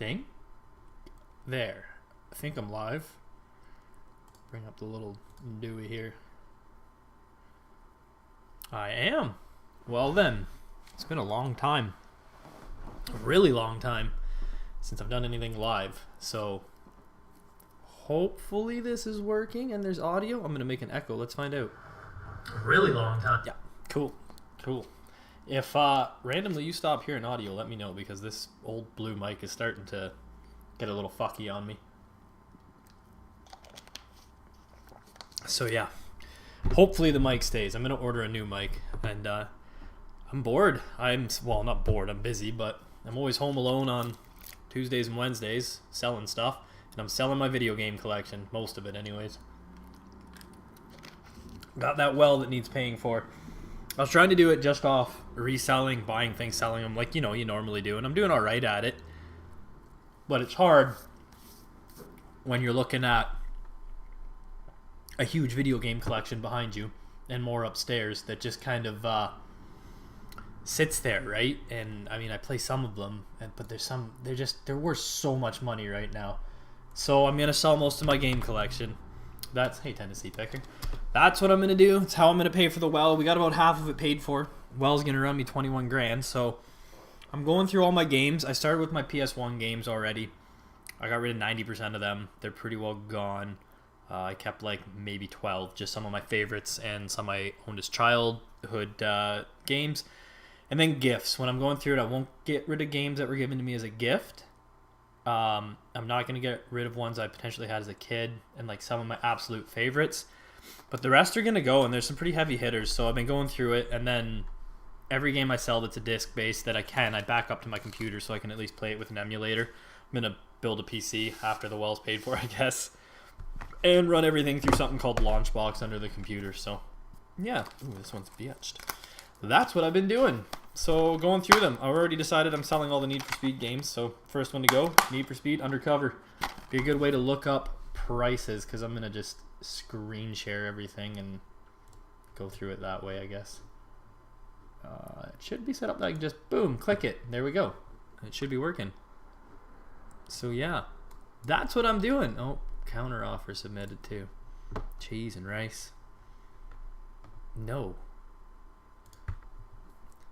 thing. There. I think I'm live. Bring up the little Dewey here. I am. Well then, it's been a long time. A really long time since I've done anything live. So hopefully this is working and there's audio. I'm going to make an echo. Let's find out. A really long time. Yeah. Cool. If randomly you stop hearing audio, let me know, because this old blue mic is starting to get a little fucky on me. So yeah, hopefully the mic stays. I'm going to order a new mic, and I'm bored. Well, not bored, I'm busy, but I'm always home alone on Tuesdays and Wednesdays selling stuff, and I'm selling my video game collection, most of it anyways. Got that well that needs paying for. I was trying to do it just off reselling, buying things, selling them like, you know, you normally do, and I'm doing all right at it. But it's hard when you're looking at a huge video game collection behind you and more upstairs that just kind of sits there, right? And I mean, I play some of them, but they're worth so much money right now. So I'm gonna sell most of my game collection. Hey, Tennessee Picker. That's what I'm gonna do. It's how I'm gonna pay for the well. We got about half of it paid for. Well's gonna run me 21 grand. So I'm going through all my games. I started with my PS1 games already. I got rid of 90% of them. They're pretty well gone. I kept like maybe 12, just some of my favorites and some I owned as childhood games. And then gifts. When I'm going through it, I won't get rid of games that were given to me as a gift. I'm not going to get rid of ones I potentially had as a kid and like some of my absolute favorites. But the rest are going to go, and there's some pretty heavy hitters. So I've been going through it, and then every game I sell that's a disc-based that I back up to my computer so I can at least play it with an emulator. I'm going to build a PC after the well's paid for, I guess, and run everything through something called Launchbox under the computer. So yeah, ooh, this one's bitched. That's what I've been doing. So going through them, I already decided I'm selling all the Need for Speed games. So first one to go, Need for Speed Undercover. Be a good way to look up prices, because I'm going to just screen share everything and go through it that way, I guess. It should be set up like just boom, click it. There we go. It should be working. So yeah, that's what I'm doing. Oh, counter offer submitted too. Cheese and rice. No.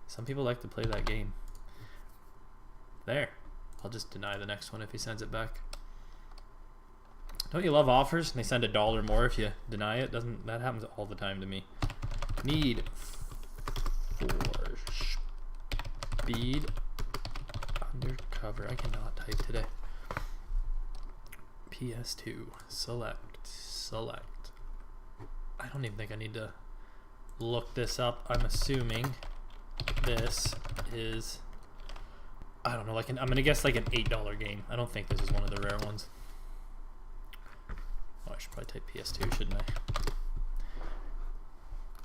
Some people like to play that game. There. I'll just deny the next one if he sends it back. Don't you love offers? And they send $1 more if you deny it. That happens all the time to me. Need for Speed Undercover. I cannot type today. Ps2. Select. I don't even think I need to look this up. I'm assuming this is, I don't know, like I'm gonna guess like an $8 game. I don't think this is one of the rare ones. Oh, I should probably type PS2, shouldn't I?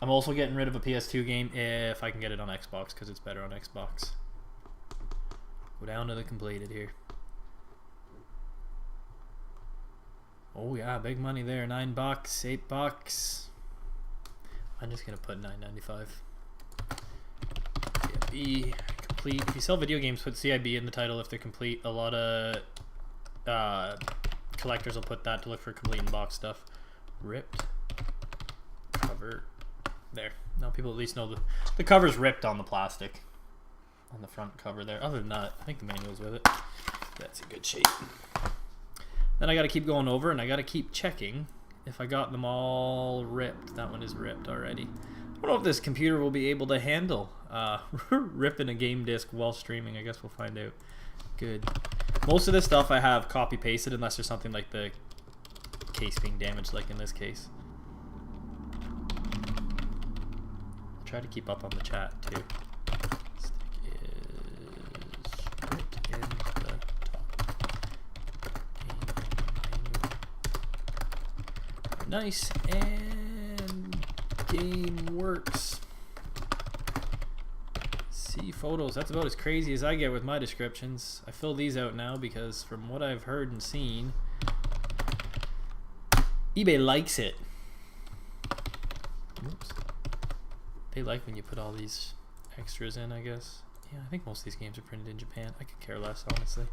I'm also getting rid of a PS2 game if I can get it on Xbox, because it's better on Xbox. Go down to the completed here. Oh yeah, big money there. $9, $8. I'm just gonna put $9.95. CIB complete. If you sell video games, put CIB in the title if they're complete. A lot of collectors will put that to look for complete in box stuff. Ripped cover. There. Now people at least know the cover's ripped on the plastic on the front cover there. Other than that, I think the manual's with it. That's in good shape. Then I got to keep going over, and I got to keep checking if I got them all ripped. That one is ripped already. I don't know if this computer will be able to handle ripping a game disc while streaming. I guess we'll find out. Good. Most of this stuff I have copy pasted, unless there's something like the case being damaged, like in this case. I'll try to keep up on the chat too. Stick is ripped in the top. Nice, and game works. See photos. That's about as crazy as I get with my descriptions. I fill these out now because from what I've heard and seen, eBay likes it. Oops. They like when you put all these extras in, I guess. Yeah, I think most of these games are printed in Japan. I could care less, honestly.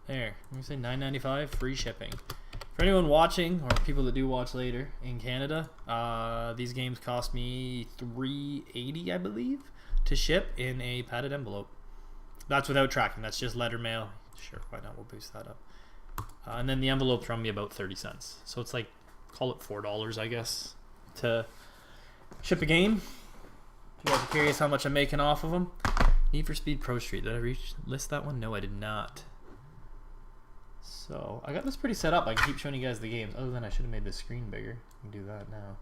There. Let me say $9.95 free shipping. For anyone watching or people that do watch later in Canada, these games cost me $3.80, I believe, to ship in a padded envelope. That's without tracking. That's just letter mail. Sure, why not? We'll boost that up. And then the envelope's run me about 30 cents. So it's like, call it $4, I guess, to ship a game. If you guys are curious how much I'm making off of them. Need for Speed Pro Street. Did I list that one? No, I did not. So I got this pretty set up. I can keep showing you guys the games. Other than I should have made the screen bigger. I can do that now.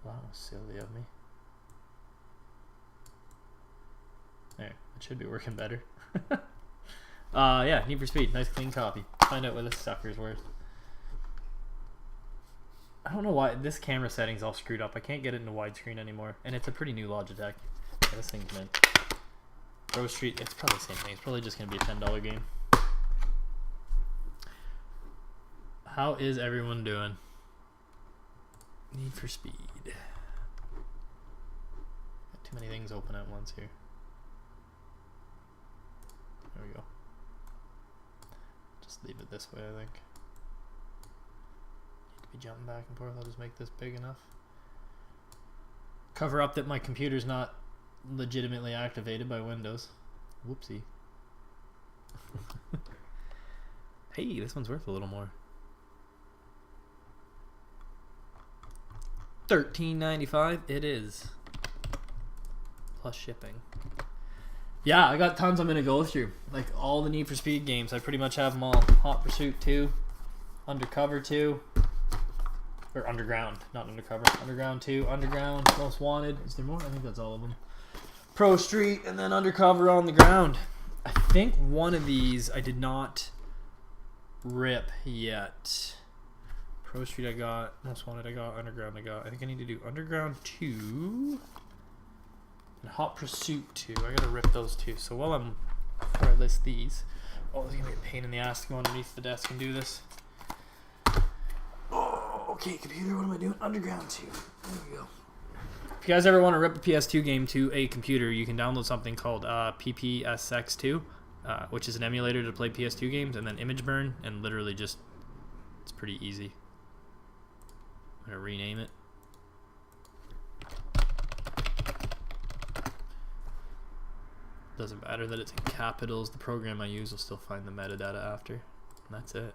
Wow, silly of me. There, it should be working better. Yeah, Need for Speed. Nice clean copy. Find out what this sucker's worth. I don't know why this camera setting's all screwed up. I can't get it into widescreen anymore. And it's a pretty new Logitech. Yeah, this thing's mint. Pro Street, it's probably the same thing. It's probably just going to be a $10 game. How is everyone doing? Need for Speed. Got too many things open at once here. There we go. Just leave it this way, I think. Need to be jumping back and forth. I'll just make this big enough. Cover up that my computer's not legitimately activated by Windows. Whoopsie. Hey, this one's worth a little more. $13.95 it is. Plus shipping. Yeah, I got tons I'm going to go through. Like all the Need for Speed games. I pretty much have them all. Hot Pursuit 2. Undercover 2. Or Underground. Not Undercover. Underground 2. Underground. Most Wanted. Is there more? I think that's all of them. Pro Street. And then Undercover on the ground. I think one of these I did not rip yet. Pro Street I got. Most Wanted I got. Underground I got. I think I need to do Underground 2. And Hot Pursuit 2. I gotta rip those two. So before I list these. Oh, it's gonna be a pain in the ass to go underneath the desk and do this. Oh, okay, computer, what am I doing? Underground 2. There we go. If you guys ever want to rip a PS2 game to a computer, you can download something called PPSX2, which is an emulator to play PS2 games, and then Image Burn, and literally just, it's pretty easy. I'm gonna rename it. Doesn't matter that it's in capitals. The program I use will still find the metadata after. And that's it.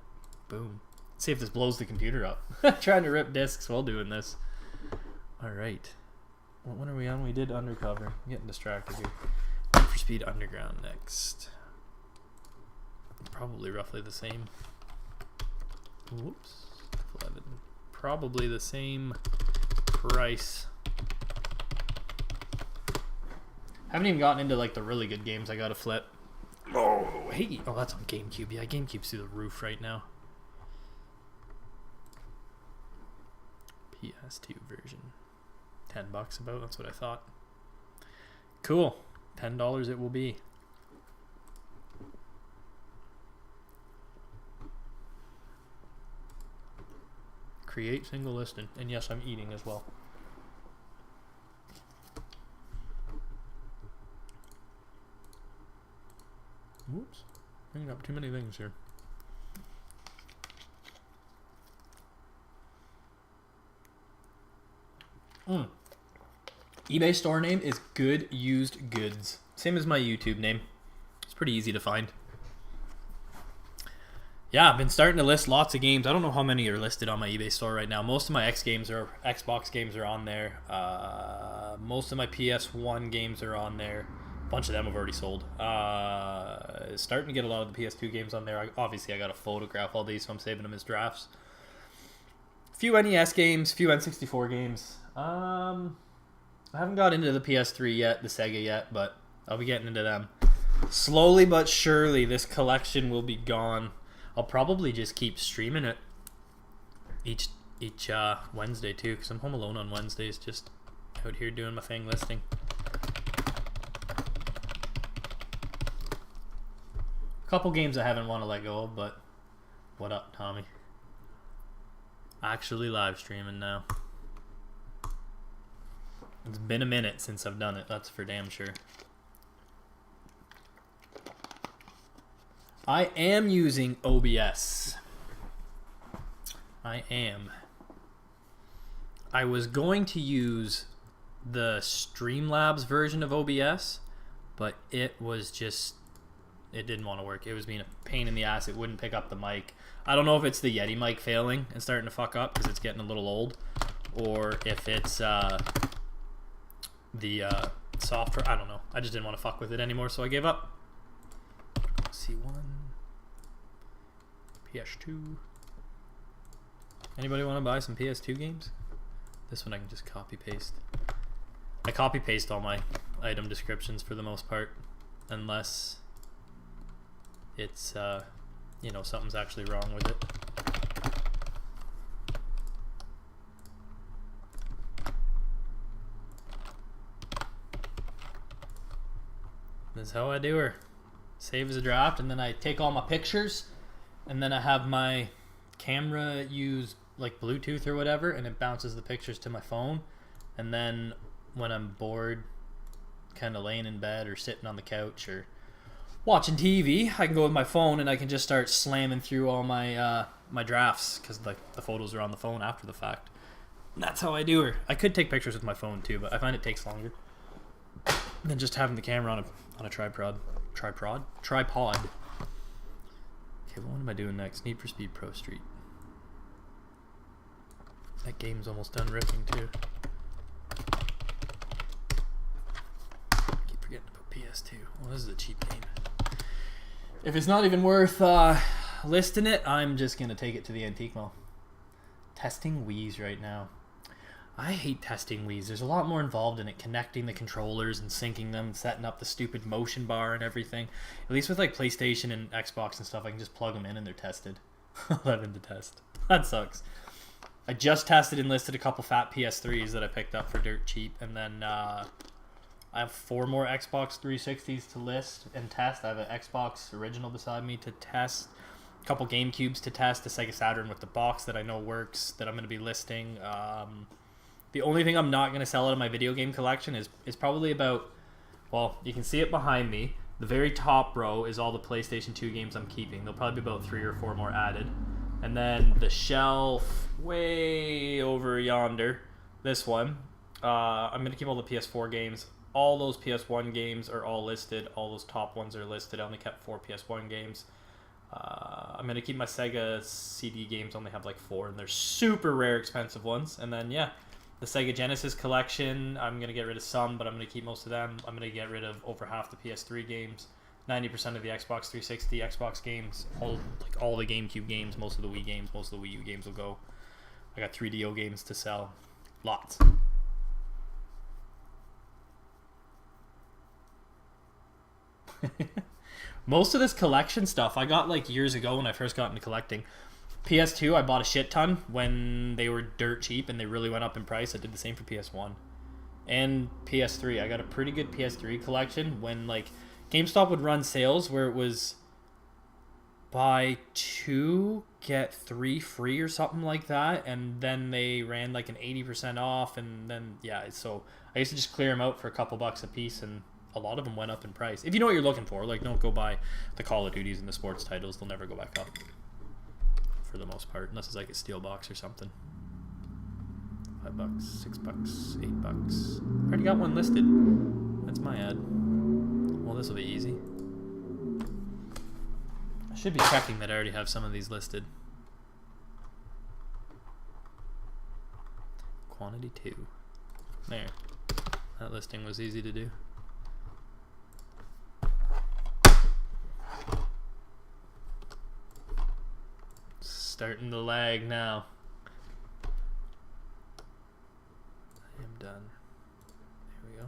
Boom. Let's see if this blows the computer up. Trying to rip discs while doing this. Alright. What one are we on? We did Undercover. I'm getting distracted here. Need for Speed Underground next. Probably roughly the same. Whoops. 11. Probably the same price. Haven't even gotten into like the really good games I gotta flip. Oh, hey. Oh, that's on GameCube. Yeah, GameCube's through the roof right now. PS2 version. $10 about. That's what I thought. Cool. $10 it will be. Create single listing. And yes, I'm eating as well. Whoops. Bringing up too many things here. eBay store name is Good Used Goods. Same as my YouTube name. It's pretty easy to find. Yeah, I've been starting to list lots of games. I don't know how many are listed on my eBay store right now. Most of my Xbox games are on there. Most of my PS1 games are on there. A bunch of them have already sold. Starting to get a lot of the PS2 games on there. Obviously, I got to photograph all these, so I'm saving them as drafts. A few NES games, a few N64 games. I haven't got into the PS3 yet, the Sega yet, but I'll be getting into them. Slowly but surely, this collection will be gone. I'll probably just keep streaming it each Wednesday too, because I'm home alone on Wednesdays, just out here doing my thing, listing. A couple games I haven't want to let go of, but what up, Tommy? Actually live streaming now. It's been a minute since I've done it, that's for damn sure. I am using OBS. I am. I was going to use the Streamlabs version of OBS, but it didn't want to work. It was being a pain in the ass. It wouldn't pick up the mic. I don't know if it's the Yeti mic failing and starting to fuck up because it's getting a little old, or if it's the software. I don't know. I just didn't want to fuck with it anymore, so I gave up. C1, PS2. Anybody want to buy some PS2 games? This one I can just copy paste. I copy paste all my item descriptions for the most part, unless it's you know, something's actually wrong with it. This is how I do her. Save as a draft, and then I take all my pictures, and then I have my camera use like Bluetooth or whatever, and it bounces the pictures to my phone. And then when I'm bored, kind of laying in bed or sitting on the couch or watching TV, I can go with my phone and I can just start slamming through all my my drafts, because like the photos are on the phone after the fact. And that's how I do her. I could take pictures with my phone too, but I find it takes longer than just having the camera on a tripod. Okay, what am I doing next? Need for Speed Pro Street. That game's almost done ripping too. Keep forgetting about PS2. Well, this is a cheap game. If it's not even worth listing it, I'm just gonna take it to the antique mall. Testing Wii's right now. I hate testing Wii's. There's a lot more involved in it, connecting the controllers and syncing them, setting up the stupid motion bar and everything. At least with like PlayStation and Xbox and stuff, I can just plug them in and they're tested. 11 to test. That sucks. I just tested and listed a couple fat PS3s that I picked up for dirt cheap, and then I have 4 more Xbox 360s to list and test. I have an Xbox original beside me to test, a couple GameCubes to test, a Sega Saturn with the box that I know works that I'm going to be listing. The only thing I'm not going to sell out of my video game collection is probably about, well, you can see it behind me. The very top row is all the PlayStation 2 games I'm keeping. There'll probably be about 3 or 4 more added. And then the shelf way over yonder, this one, I'm going to keep all the PS4 games. All those PS1 games are all listed. All those top ones are listed. I only kept 4 PS1 games. I'm going to keep my Sega CD games. Only have like 4, and they're super rare, expensive ones. And then, yeah, the Sega Genesis collection, I'm going to get rid of some, but I'm going to keep most of them. I'm going to get rid of over half the PS3 games, 90% of the Xbox 360, Xbox games, all the GameCube games, most of the Wii games, most of the Wii U games will go. I got 3DO games to sell. Lots. Most of this collection stuff I got like years ago when I first got into collecting. PS2 I bought a shit ton when they were dirt cheap and they really went up in price. I did the same for PS1 and PS3. I got a pretty good PS3 collection when like GameStop would run sales where it was buy 2 get 3 free or something like that, and then they ran like an 80% off, and then yeah, so I used to just clear them out for a couple bucks a piece, and a lot of them went up in price. If you know what you're looking for, like don't go buy the Call of Duties and the sports titles. They'll never go back up for the most part, unless it's like a steel box or something. $5, $6, $8. I already got one listed. That's my ad. Well, this will be easy. I should be checking that I already have some of these listed. Quantity 2. There. That listing was easy to do. Starting to lag now. I am done. There we go.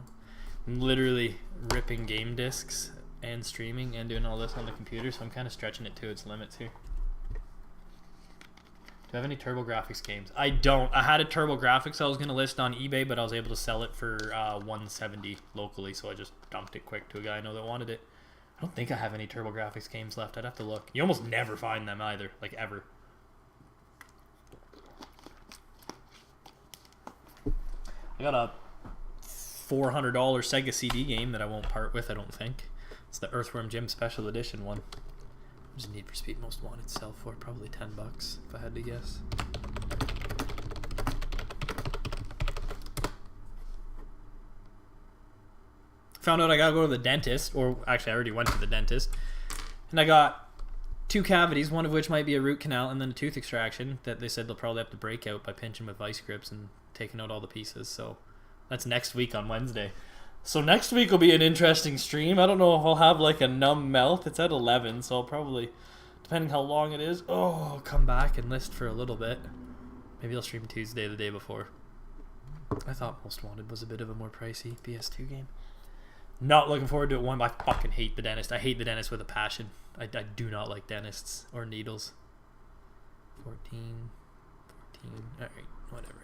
I'm literally ripping game discs and streaming and doing all this on the computer, so I'm kind of stretching it to its limits here. Do I have any TurboGrafx games? I don't. I had a TurboGrafx I was going to list on eBay, but I was able to sell it for $170 locally, so I just dumped it quick to a guy I know that wanted it. I don't think I have any TurboGrafx games left. I'd have to look. You almost never find them either, like ever. I got a $400 Sega CD game that I won't part with, I don't think. It's the Earthworm Jim Special Edition one. What does Need for Speed Most Wanted sell for? Probably $10 if I had to guess. Found out I gotta go to the dentist, or actually I already went to the dentist, and I got 2 cavities, one of which might be a root canal, and then a tooth extraction that they said they'll probably have to break out by pinching with vice grips and taking out all the pieces. So that's next week on Wednesday. So next week will be an interesting stream. I don't know if I'll have like a numb mouth. It's at 11, so I'll probably, depending how long it is, I'll come back and list for a little bit. Maybe I'll stream Tuesday the day before. I thought Most Wanted was a bit of a more pricey PS2 game. Not looking forward to it. One, I fucking hate the dentist. I hate the dentist with a passion. I do not like dentists or needles. 14. Alright, whatever.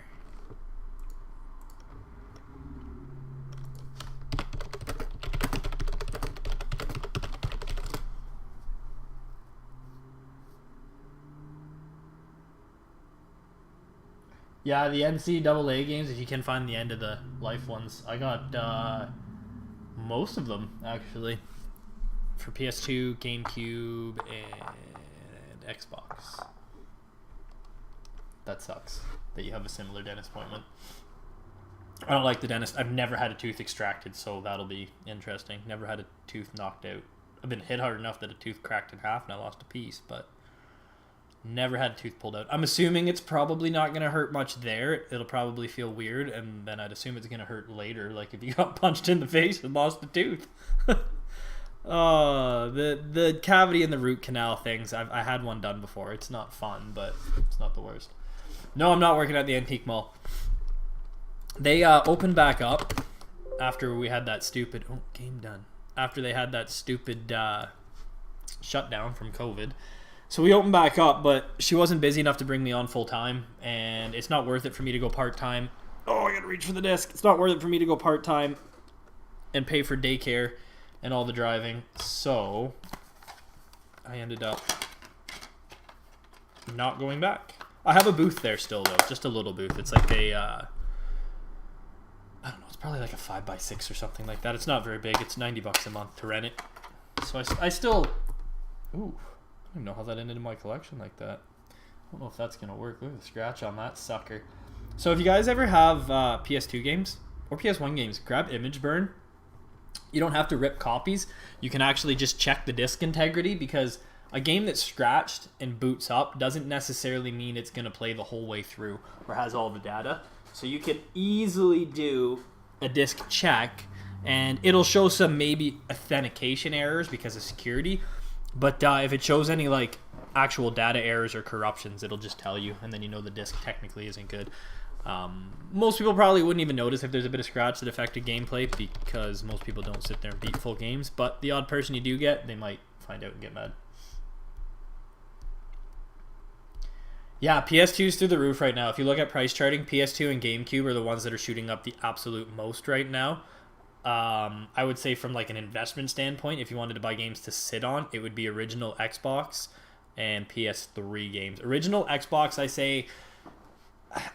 Yeah, the NCAA games, if you can find the end of the life ones. I got most of them, actually. For PS2, GameCube, and Xbox. That sucks that you have a similar dentist appointment. I don't like the dentist. I've never had a tooth extracted, so that'll be interesting. Never had a tooth knocked out. I've been hit hard enough that a tooth cracked in half and I lost a piece, but never had a tooth pulled out. I'm assuming it's probably not going to hurt much there. It'll probably feel weird, and then I'd assume it's going to hurt later, like if you got punched in the face and lost a tooth. The cavity and the root canal things, I had one done before. It's not fun, but it's not the worst. No, I'm not working at the Antique Mall. They opened back up after we had that stupid... Oh, game done. After they had that stupid shutdown from COVID. So we opened back up, but she wasn't busy enough to bring me on full-time, and it's not worth it for me to go part-time. Oh, I gotta reach for the disc. It's not worth it for me to go part-time and pay for daycare and all the driving. So I ended up not going back. I have a booth there still, though. Just a little booth. It's like a... I don't know. It's probably like a 5x6 or something like that. It's not very big. It's $90 a month to rent it. So I still... Ooh. I don't even know how that ended in my collection like that. I don't know if that's going to work. Look at the scratch on that sucker. So if you guys ever have PS2 games or PS1 games, grab Image Burn. You don't have to rip copies. You can actually just check the disc integrity, because a game that's scratched and boots up doesn't necessarily mean it's going to play the whole way through or has all the data. So you can easily do a disc check, and it'll show some maybe authentication errors because of security. But if it shows any like actual data errors or corruptions, it'll just tell you, and then you know the disc technically isn't good. Most people probably wouldn't even notice if there's a bit of scratch that affected gameplay, because most people don't sit there and beat full games. But the odd person you do get, they might find out and get mad. Yeah, PS2's through the roof right now. If you look at price charting, PS2 and GameCube are the ones that are shooting up the absolute most right now. I would say from like an investment standpoint, if you wanted to buy games to sit on, it would be original Xbox and PS3 games. Original Xbox, I say,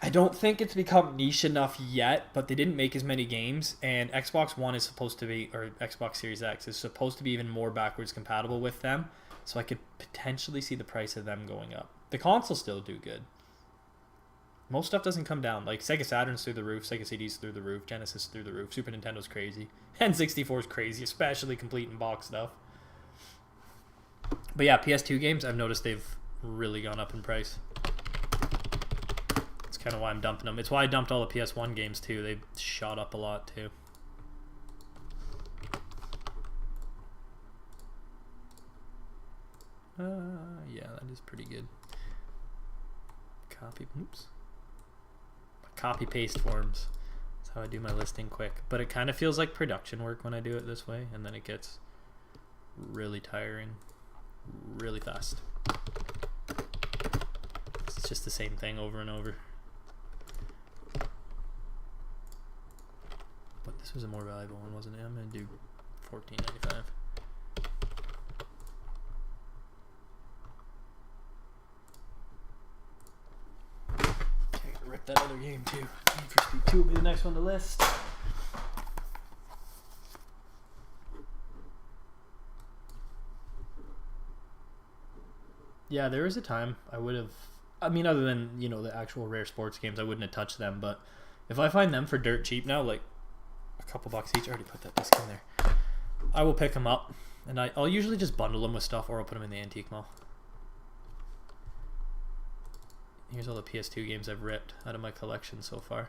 I don't think it's become niche enough yet, but they didn't make as many games, and Xbox One is supposed to be, or Xbox Series X is supposed to be even more backwards compatible with them, so I could potentially see the price of them going up. The consoles still do good. Most stuff doesn't come down. Like Sega Saturn's through the roof, Sega CD's through the roof, Genesis through the roof, Super Nintendo's crazy, N64's crazy, especially complete and box stuff. But yeah, PS2 games, I've noticed they've really gone up in price. That's kind of why I'm dumping them. It's why I dumped all the PS1 games too. They've shot up a lot too. Yeah, that is pretty good. Copy paste forms. That's how I do my listing quick. But it kind of feels like production work when I do it this way, and then it gets really tiring really fast. It's just the same thing over and over. But this was a more valuable one, wasn't it? I'm gonna do $14.95. Rip that other game too. Need for Speed 2 will be the next one to list. Yeah, there was a time I would have. I mean, other than the actual rare sports games, I wouldn't have touched them. But if I find them for dirt cheap now, like a couple bucks each, I already put that disc in there. I will pick them up, and I'll usually just bundle them with stuff, or I'll put them in the antique mall. Here's all the PS2 games I've ripped out of my collection so far.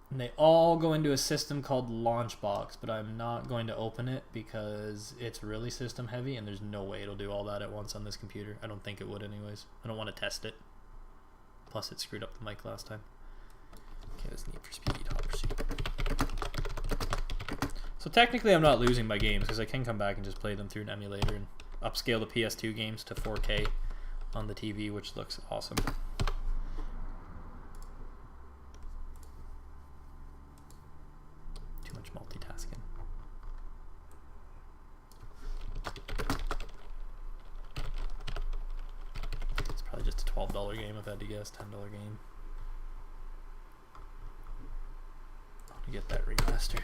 And they all go into a system called Launchbox, but I'm not going to open it because it's really system heavy and there's no way it'll do all that at once on this computer. I don't think it would anyways. I don't want to test it. Plus it screwed up the mic last time. Okay, that's Need for Speed, Hot Pursuit. So technically I'm not losing my games because I can come back and just play them through an emulator and upscale the PS2 games to 4K on the TV, which looks awesome. Multitasking. It's probably just a $12 game if I had to guess. $10 game. To get that remaster.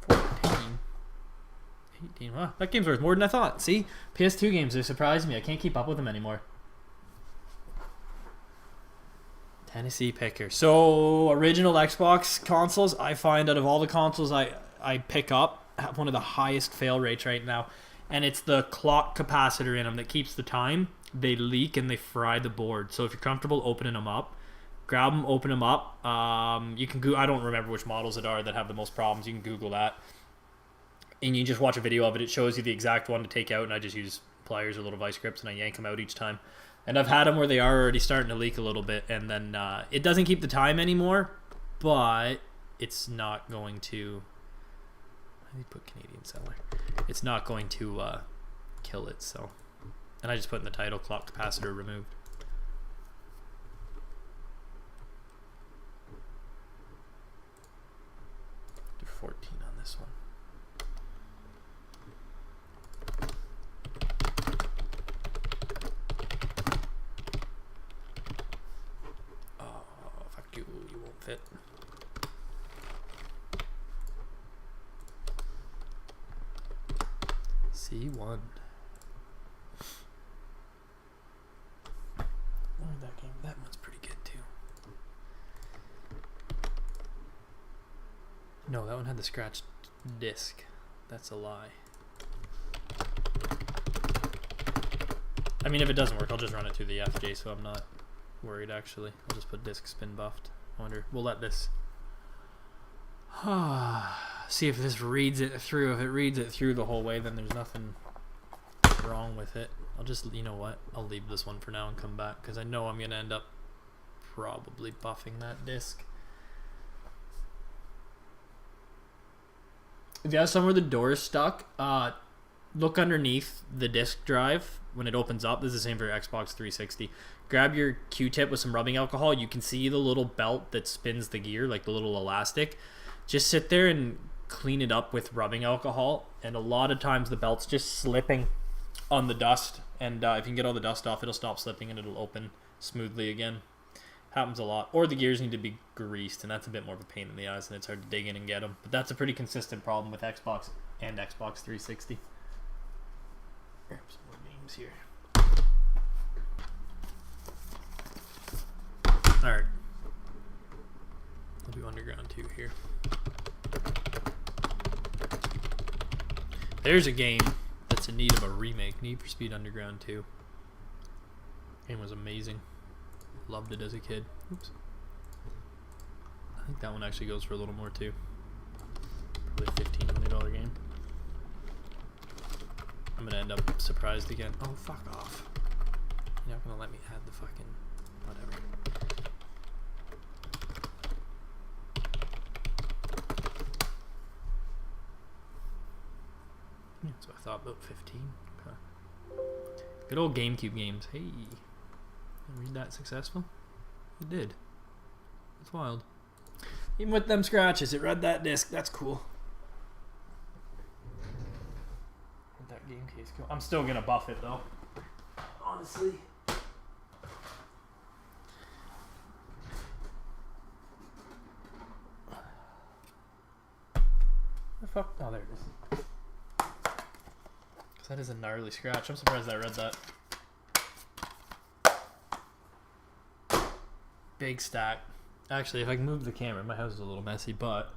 14. 18. Wow, that game's worth more than I thought. See? PS2 games are surprising me. I can't keep up with them anymore. Tennessee picker. So original Xbox consoles, I find out of all the consoles I pick up, have one of the highest fail rates right now, and it's the clock capacitor in them that keeps the time. They leak and they fry the board. So if you're comfortable opening them up, grab them, open them up. You can go. I don't remember which models it are that have the most problems. You can Google that, and you just watch a video of it. It shows you the exact one to take out, and I just use pliers or little vice grips and I yank them out each time. And I've had them where they are already starting to leak a little bit, and then it doesn't keep the time anymore, but it's not going to... Why did he put Canadian seller? It's not going to kill it, so... And I just put in the title, clock capacitor removed. Do 14 on this one. You won't fit. C1. That game. That one's pretty good too. No, that one had the scratched disc. That's a lie. I mean, if it doesn't work, I'll just run it through the FJ, so I'm not worried actually. I'll just put disc spin buffed. I wonder, we'll let this see if this reads it through. If it reads it through the whole way, then there's nothing wrong with it. I'll just, you know what, I'll leave this one for now and come back because I know I'm gonna end up probably buffing that disc. If you have somewhere the door is stuck, look underneath the disc drive when it opens up. This is the same for your Xbox 360. Grab your Q-tip with some rubbing alcohol. You can see the little belt that spins the gear, like the little elastic. Just sit there and clean it up with rubbing alcohol. And a lot of times the belt's just slipping on the dust. And if you can get all the dust off, it'll stop slipping and it'll open smoothly again. Happens a lot. Or the gears need to be greased, and that's a bit more of a pain in the eyes, and it's hard to dig in and get them. But that's a pretty consistent problem with Xbox and Xbox 360. Grab some more names here. Alright. I'll do Underground 2 here. There's a game that's in need of a remake. Need for Speed Underground 2. Game was amazing. Loved it as a kid. Oops. I think that one actually goes for a little more too. Probably $15, $20 game. I'm gonna end up surprised again. Oh, fuck off. You're not gonna let me add the fucking... whatever. Yeah, that's what I thought, about 15. Okay. Good old GameCube games. Hey. Read that successful? It did. It's wild. Even with them scratches, it read that disc. That's cool. That game case cool. I'm still gonna buff it though. Honestly. fuck? Oh, there it is. That is a gnarly scratch. I'm surprised I read that. Big stack. Actually, if I can move the camera, my house is a little messy, but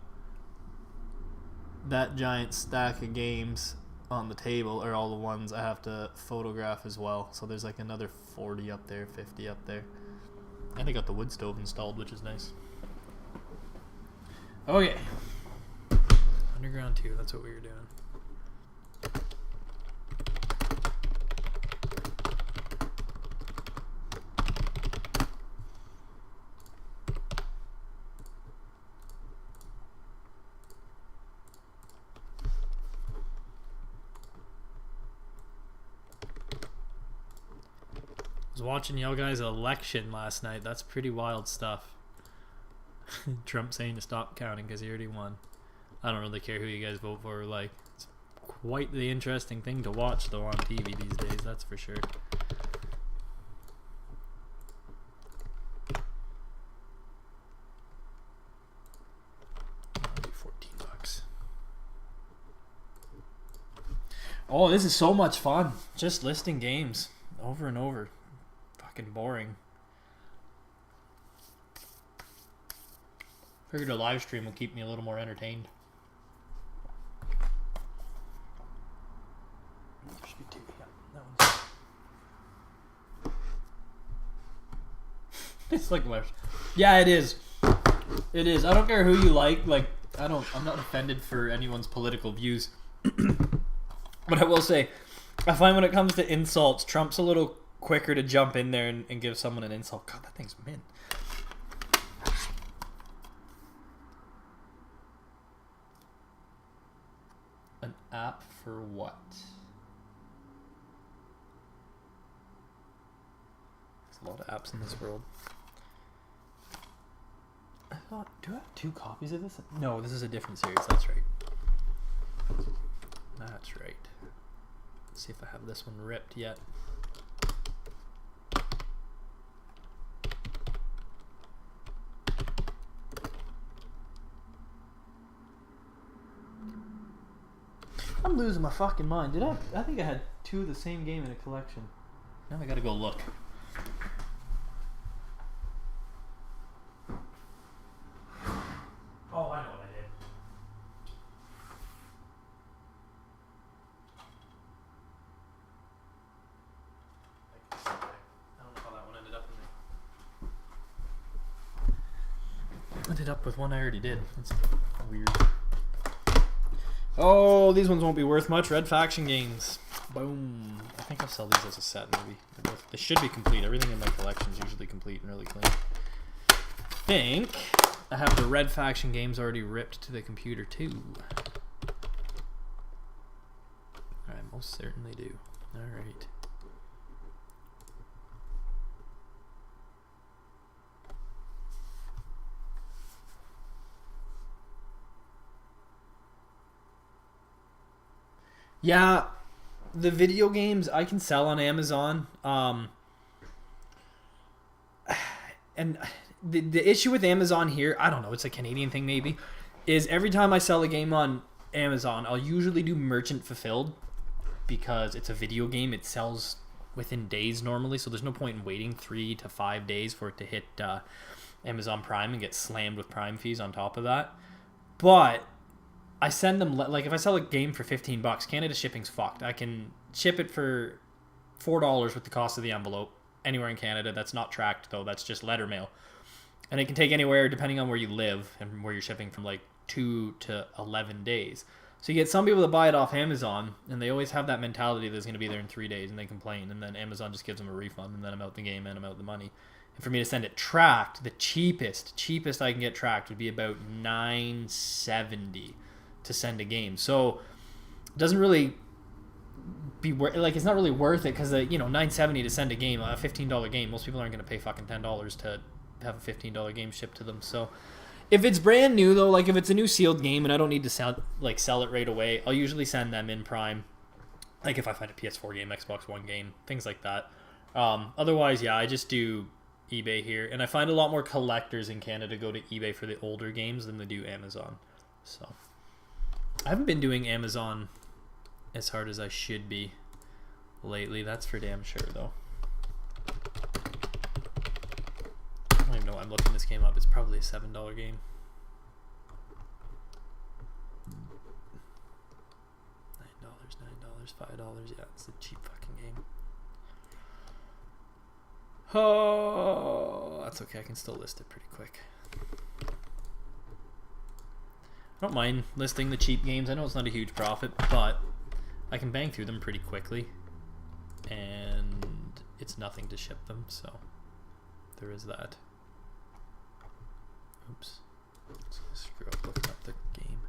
that giant stack of games on the table are all the ones I have to photograph as well. So there's like another 40 up there, 50 up there. And I got the wood stove installed, which is nice. Okay. Underground 2, that's what we were doing. I was watching y'all guys' election last night. That's pretty wild stuff. Trump saying to stop counting because he already won. I don't really care who you guys vote for. Like, it's quite the interesting thing to watch though on TV these days. That's for sure. I'll do $14. Oh, this is so much fun. Just listing games over and over. Fucking boring. Figured a live stream will keep me a little more entertained. It's like my, yeah, it is. It is. I don't care who you like. Like, I'm not offended for anyone's political views. But I will say, I find when it comes to insults, Trump's a little quicker to jump in there and give someone an insult. God, that thing's mint. An app for what? There's a lot of apps in this world. I thought, do I have 2 copies of this? No, this is a different series. That's right. That's right. Let's see if I have this one ripped yet. I'm losing my fucking mind. Did I think I had 2 of the same game in a collection. Now I gotta go look. Oh, I know what I did. I don't know how that one ended up in there. Ended up with one I already did. That's weird. Oh, these ones won't be worth much. Red Faction games. Boom. I think I'll sell these as a set, maybe. They should be complete. Everything in my collection is usually complete and really clean. I think I have the Red Faction games already ripped to the computer, too. I most certainly do. Alright. Yeah, the video games I can sell on Amazon. And the issue with Amazon here, I don't know, it's a Canadian thing maybe, is every time I sell a game on Amazon, I'll usually do merchant fulfilled because it's a video game. It sells within days normally, so there's no point in waiting 3 to 5 days for it to hit Amazon Prime and get slammed with Prime fees on top of that. But I send them, like if I sell a game for $15, Canada shipping's fucked. I can ship it for $4 with the cost of the envelope anywhere in Canada. That's not tracked though, that's just letter mail. And it can take anywhere depending on where you live and where you're shipping from like 2 to 11 days. So you get some people that buy it off Amazon and they always have that mentality that it's going to be there in 3 days and they complain, and then Amazon just gives them a refund and then I'm out the game and I'm out the money. And for me to send it tracked, the cheapest I can get tracked would be about $9.70 to send a game. So it doesn't really be like, it's not really worth it because $9.70 to send a game, a $15 game. Most people aren't going to pay fucking $10 to have a $15 game shipped to them. So if it's brand new though, like if it's a new sealed game and I don't need to sell it right away, I'll usually send them in Prime. Like if I find a PS4 game, Xbox One game, things like that. Otherwise, yeah, I just do eBay here, and I find a lot more collectors in Canada go to eBay for the older games than they do Amazon. So I haven't been doing Amazon as hard as I should be lately. That's for damn sure, though. I don't even know why I'm looking this game up. It's probably a $7 game. $9, $5. Yeah, it's a cheap fucking game. Oh, that's okay. I can still list it pretty quick. I don't mind listing the cheap games. I know it's not a huge profit, but I can bang through them pretty quickly, and it's nothing to ship them, so there is that. Oops. Let's screw up looking up the game.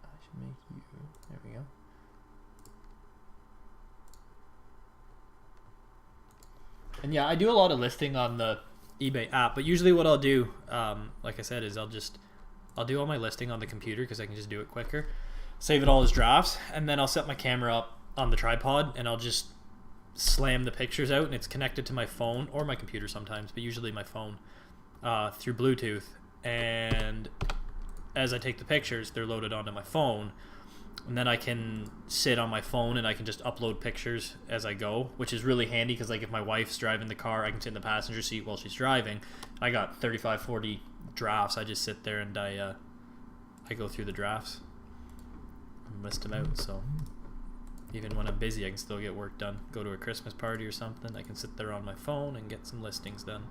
I should make you. There we go. And yeah, I do a lot of listing on the eBay app, but usually what I'll do, like I said, is I'll do all my listing on the computer because I can just do it quicker. Save it all as drafts, and then I'll set my camera up on the tripod, and I'll just slam the pictures out, and it's connected to my phone or my computer sometimes, but usually my phone, through Bluetooth. And as I take the pictures, they're loaded onto my phone. And then I can sit on my phone and I can just upload pictures as I go, which is really handy because, like, if my wife's driving the car, I can sit in the passenger seat while she's driving. I got 35, 40 drafts. I just sit there and I go through the drafts and list them out. So even when I'm busy, I can still get work done. Go to a Christmas party or something, I can sit there on my phone and get some listings done.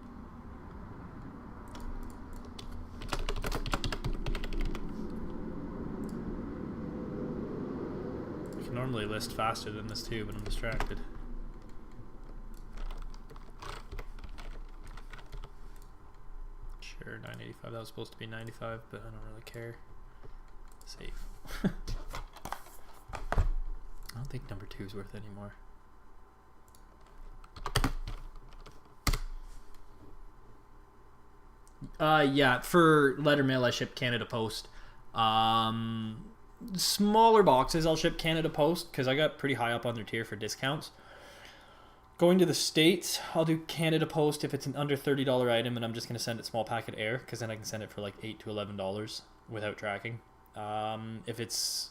Normally list faster than this too, but I'm distracted. Sure, 985. That was supposed to be 95, but I don't really care. Save. I don't think number 2 is worth any more. Yeah, for letter mail I ship Canada Post. Smaller boxes I'll ship Canada Post because I got pretty high up on their tier for discounts. Going to the States, I'll do Canada Post if it's an under $30 item, and I'm just going to send it small packet air because then I can send it for like $8 to $11 without tracking. If it's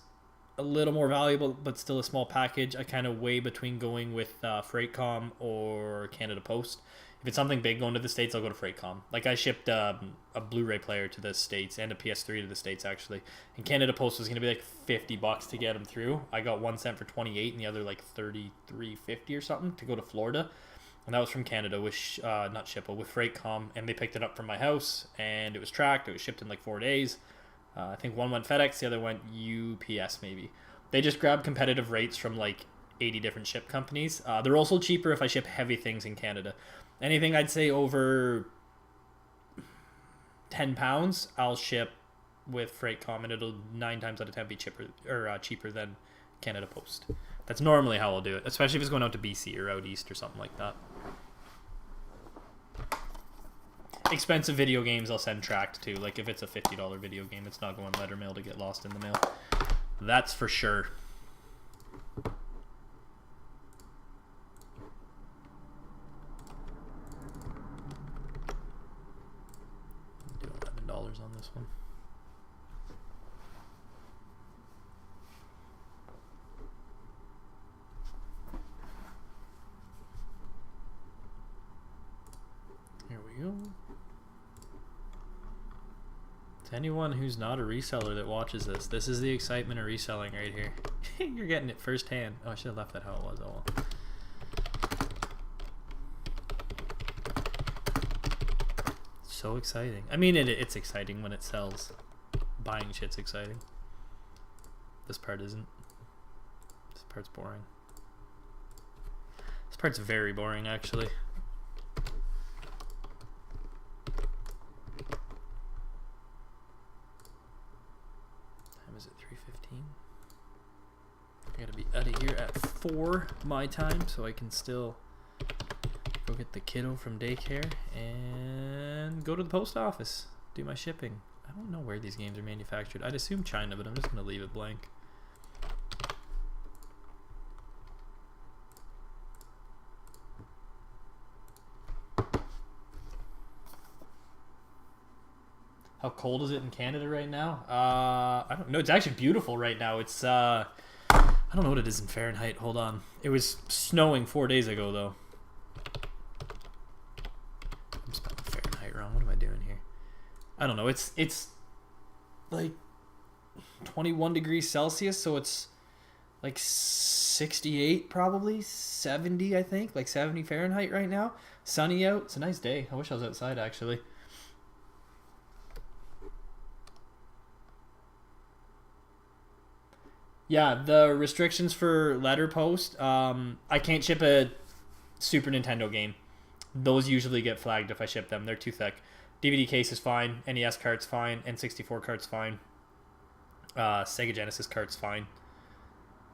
a little more valuable but still a small package, I kind of weigh between going with Freightcom or Canada Post. If it's something big going to the States, I'll go to Freightcom. Like, I shipped a Blu-ray player to the States and a PS3 to the States, actually. And Canada Post was going to be like $50 to get them through. I got one sent for $28 and the other like $33.50 or something to go to Florida. And that was from Canada with, not Shippo, with Freightcom. And they picked it up from my house and it was tracked. It was shipped in like 4 days. I think one went FedEx, the other went UPS maybe. They just grabbed competitive rates from like 80 different ship companies. They're also cheaper if I ship heavy things in Canada. Anything I'd say over 10 pounds, I'll ship with Freightcom, and it'll 9 times out of 10 be cheaper than Canada Post. That's normally how I'll do it, especially if it's going out to BC or out east or something like that. Expensive video games I'll send tracked too. Like if it's a $50 video game, it's not going letter mail to get lost in the mail. That's for sure. Do $11 on this one. Here we go. To anyone who's not a reseller that watches this, this is the excitement of reselling right here. You're getting it firsthand. Oh, I should have left that how it was. Oh well. So exciting. I mean, it's exciting when it sells. Buying shit's exciting. This part isn't. This part's boring. This part's very boring, actually. Is it 3:15? I gotta be out of here at 4 my time so I can still go get the kiddo from daycare and go to the post office, do my shipping. I don't know where these games are manufactured. I'd assume China, but I'm just gonna leave it blank. How cold is it in Canada right now? I don't know. It's actually beautiful right now. It's I don't know what it is in Fahrenheit. Hold on. It was snowing 4 days ago though. I'm spelling Fahrenheit wrong. What am I doing here? I don't know. It's like 21 degrees Celsius, so it's like 68 probably, 70 I think, like 70 Fahrenheit right now. Sunny out. It's a nice day. I wish I was outside actually. Yeah, the restrictions for letter post, I can't ship a Super Nintendo game. Those usually get flagged if I ship them. They're too thick. DVD case is fine. NES cart's fine. N64 cart's fine. Sega Genesis cart's fine.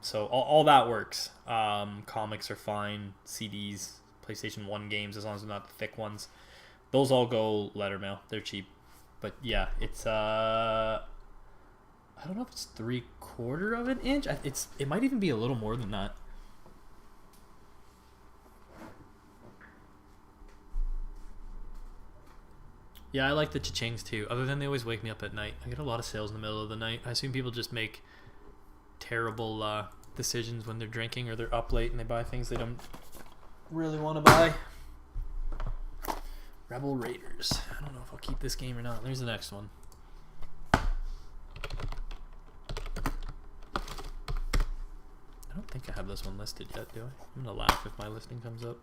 So all that works. Comics are fine. CDs, PlayStation 1 games, as long as they're not the thick ones. Those all go letter mail. They're cheap. But yeah, it's I don't know if it's 3/4 of an inch. It might even be a little more than that. Yeah, I like the cha-chings too. Other than they always wake me up at night. I get a lot of sales in the middle of the night. I assume people just make terrible decisions when they're drinking or they're up late and they buy things they don't really want to buy. Rebel Raiders. I don't know if I'll keep this game or not. There's the next one. I don't think I have this one listed yet, do I? I'm going to laugh if my listing comes up.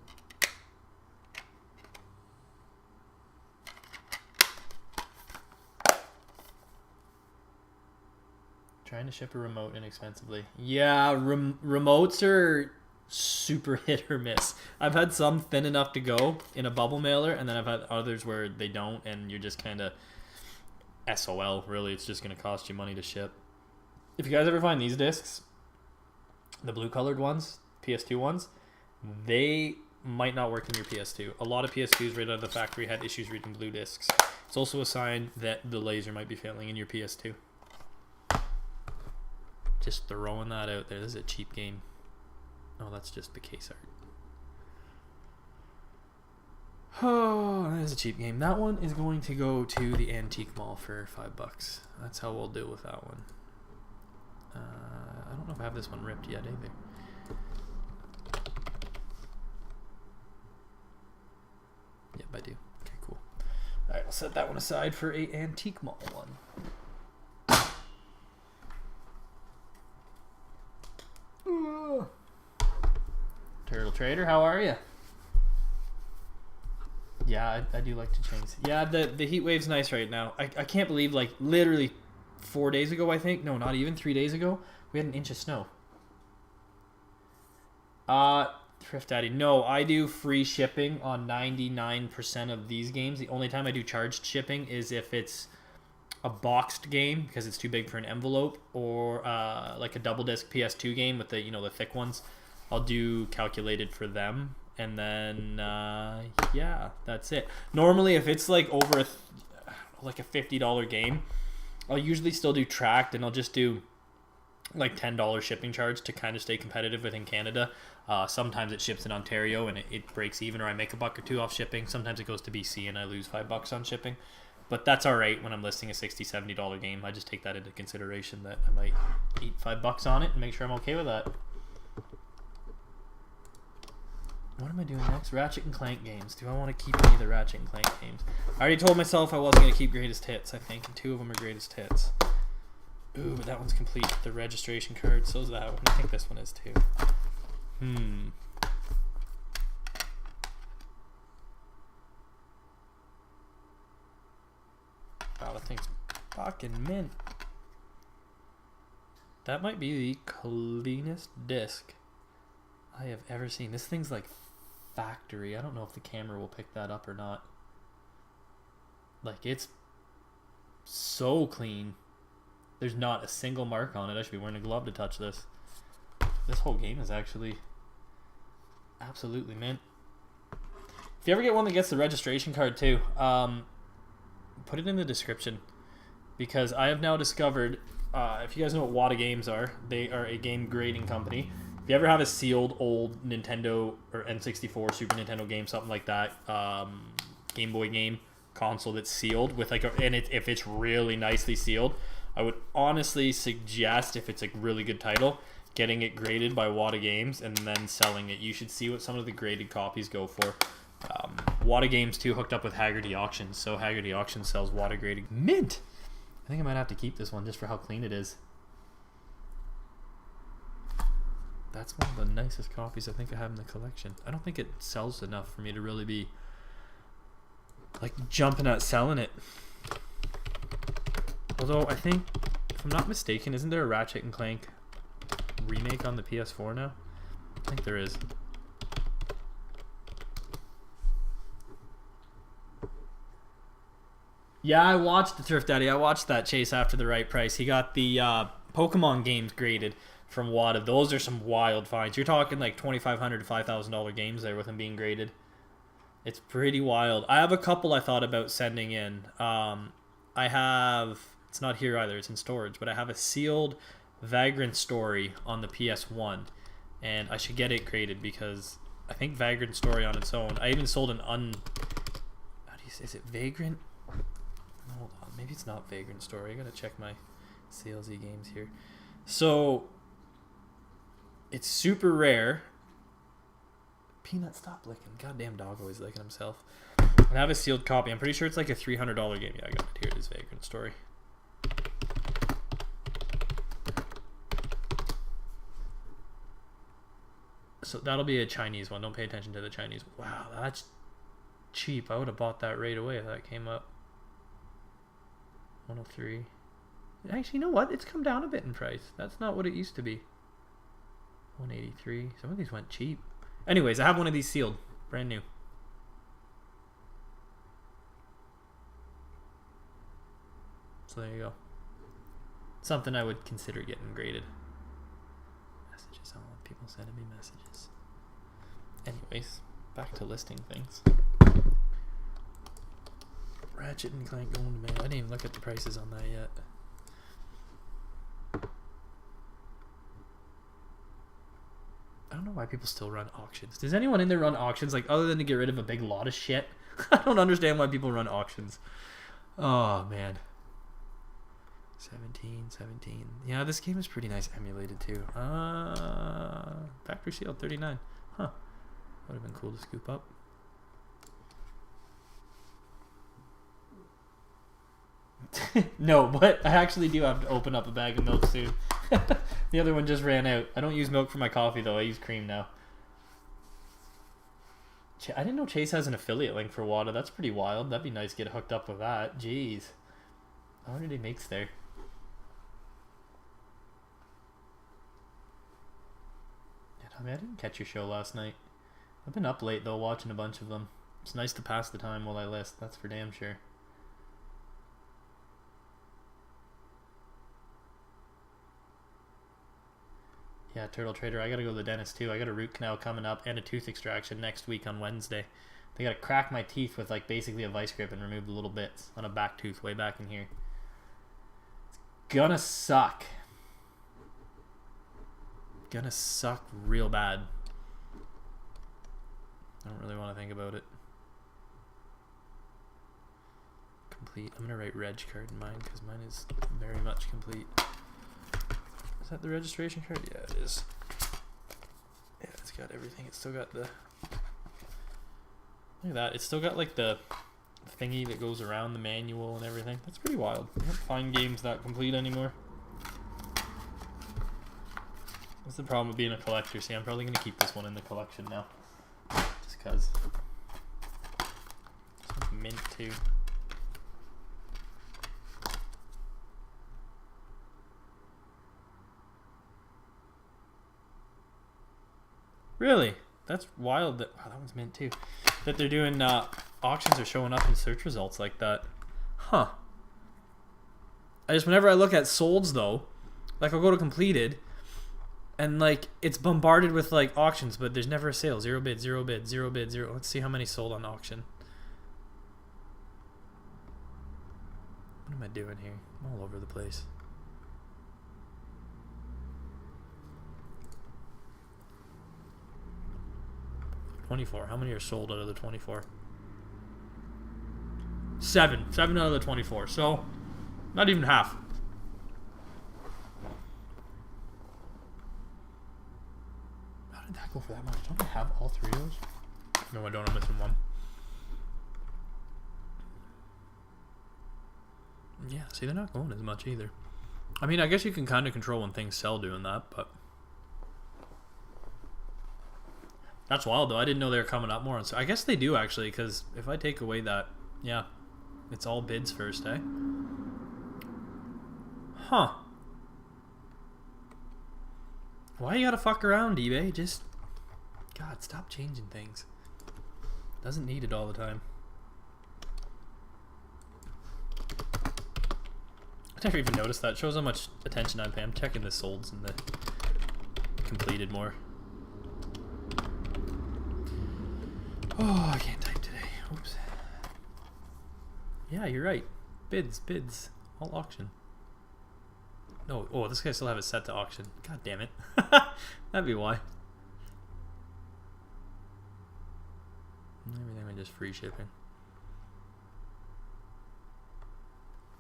Trying to ship a remote inexpensively. Yeah, remotes are super hit or miss. I've had some thin enough to go in a bubble mailer, and then I've had others where they don't, and you're just kind of SOL, really. It's just going to cost you money to ship. If you guys ever find these discs, the blue-colored ones, PS2 ones, they might not work in your PS2. A lot of PS2s right out of the factory had issues reading blue discs. It's also a sign that the laser might be failing in your PS2. Just throwing that out there. This is a cheap game. Oh, that's just the case art. Oh, that is a cheap game. That one is going to go to the antique mall for $5. That's how we'll deal with that one. I don't know if I have this one ripped yet either. Yep, I do. Okay, cool. Alright, I'll set that one aside for a antique mall one. Turtle Trader, how are you? Yeah, I do like to change. Yeah, the heat wave's nice right now. I can't believe, like, literally 4 days ago, I think. No, not even 3 days ago. We had an inch of snow. Thrift Daddy. No, I do free shipping on 99% of these games. The only time I do charged shipping is if it's a boxed game because it's too big for an envelope, or like a double disc PS2 game with the the thick ones. I'll do calculated for them, and then yeah, that's it. Normally, if it's like over like a $50 game, I'll usually still do tracked, and I'll just do like $10 shipping charge to kind of stay competitive within Canada. Sometimes it ships in Ontario and it breaks even, or I make $1 or $2 off shipping. Sometimes it goes to BC and I lose $5 on shipping. But that's all right when I'm listing a $60, $70 game. I just take that into consideration that I might eat $5 on it and make sure I'm okay with that. What am I doing next? Ratchet and Clank games. Do I want to keep any of the Ratchet and Clank games? I already told myself I wasn't going to keep Greatest Hits, I think, and 2 of them are Greatest Hits. Ooh, but that one's complete. The registration card, so's that one. I think this one is too. Wow, that thing's fucking mint. That might be the cleanest disc I have ever seen. This thing's like factory. I don't know if the camera will pick that up or not. Like, it's so clean. There's not a single mark on it. I should be wearing a glove to touch this. This whole game is actually absolutely mint. If you ever get one that gets the registration card too, put it in the description, because I have now discovered, if you guys know what Wada Games are, they are a game grading company. If you ever have a sealed old Nintendo or N64, Super Nintendo game, something like that, Game Boy game, console that's sealed with like if it's really nicely sealed, I would honestly suggest, if it's a really good title, getting it graded by Wada Games and then selling it. You should see what some of the graded copies go for. Wada Games too hooked up with Haggerty Auctions, so Haggerty Auctions sells Wada graded mint. I think I might have to keep this one just for how clean it is. That's one of the nicest copies I think I have in the collection. I don't think it sells enough for me to really be like jumping at selling it. Although I think, if I'm not mistaken, isn't there a Ratchet and Clank remake on the PS4 now? I think there is. Yeah, I watched the Turf Daddy. I watched that Chase After the Right Price. He got the Pokemon games graded from Wada. Those are some wild finds. You're talking like $2,500 to $5,000 games there with them being graded. It's pretty wild. I have a couple I thought about sending in. I have, it's not here either, it's in storage, but I have a sealed Vagrant Story on the PS1, and I should get it graded because I think Vagrant Story on its own, I even sold an how do you say, is it Vagrant? Hold on, maybe it's not Vagrant Story. I gotta check my CLZ games here. So it's super rare. Peanut, stop licking. Goddamn dog always licking himself. And I have a sealed copy. I'm pretty sure it's like a $300 game. Yeah, I got it here. It is Vagrant Story. So that'll be a Chinese one. Don't pay attention to the Chinese. Wow, that's cheap. I would have bought that right away if that came up. 103. Actually, you know what? It's come down a bit in price. That's not what it used to be. 183. Some of these went cheap. Anyways, I have one of these sealed. Brand new. So there you go. Something I would consider getting graded. Messages. I don't want people sending me messages. Anyways, back to listing things. Ratchet and Clank going to mail. I didn't even look at the prices on that yet. I don't know why people still run auctions. Does anyone in there run auctions, like, other than to get rid of a big lot of shit? I don't understand why people run auctions. Oh, man. 17. Yeah, this game is pretty nice emulated, too. Factory sealed, 39. Huh. Would have been cool to scoop up. No, but I actually do have to open up a bag of milk soon. The other one just ran out. I don't use milk for my coffee, though. I use cream now. I didn't know Chase has an affiliate link for Wada. That's pretty wild. That'd be nice to get hooked up with that. Jeez. I wonder what he makes there. Yeah, I didn't catch your show last night. I've been up late, though, watching a bunch of them. It's nice to pass the time while I list. That's for damn sure. Yeah, Turtle Trader. I gotta go to the dentist too. I got a root canal coming up and a tooth extraction next week on Wednesday. They gotta crack my teeth with like basically a vice grip and remove the little bits on a back tooth way back in here. It's gonna suck. Gonna suck real bad. I don't really want to think about it. Complete. I'm gonna write reg card in mine because mine is very much complete. Is that the registration card? Yeah, it is. Yeah, it's got everything. It's still got the... Look at that. It's still got like the thingy that goes around the manual and everything. That's pretty wild. You don't find games that complete anymore. What's the problem with being a collector? See, I'm probably going to keep this one in the collection now. Just because. This one's mint too. Really? That's wild. That wow, that one's mint too. That they're doing auctions are showing up in search results like that. Huh. I just, whenever I look at solds though, like I'll go to completed and like it's bombarded with like auctions, but there's never a sale. 0 bid, 0 bid, 0 bid, 0. Let's see how many sold on auction. What am I doing here? I'm all over the place. 24. How many are sold out of the 24? 7 out of the 24. So not even half. How did that go for that much? Don't I have all 3 of those? No, I don't. I'm missing one. Yeah, see, they're not going as much either. I mean, I guess you can kind of control when things sell doing that, but that's wild though. I didn't know they were coming up more. So I guess they do actually, because if I take away that, yeah, it's all bids first, eh? Huh. Why you gotta fuck around, eBay? Just, God, stop changing things. Doesn't need it all the time. I never even noticed that. It shows how much attention I'm paying. I'm checking the solds and the completed more. Oh, I can't type today. Oops. Yeah, you're right. Bids. All auction. No, oh, this guy still have it set to auction. God damn it. That'd be why. Everything was just free shipping.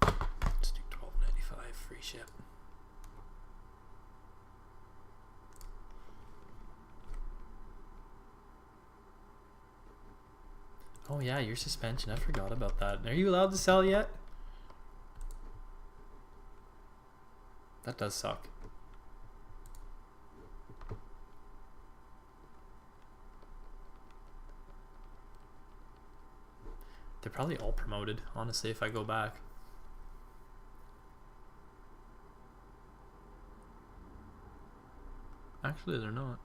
Let's do $12.95 free ship. Oh yeah, your suspension. I forgot about that. Are you allowed to sell yet? That does suck. They're probably all promoted, honestly, if I go back. Actually, they're not.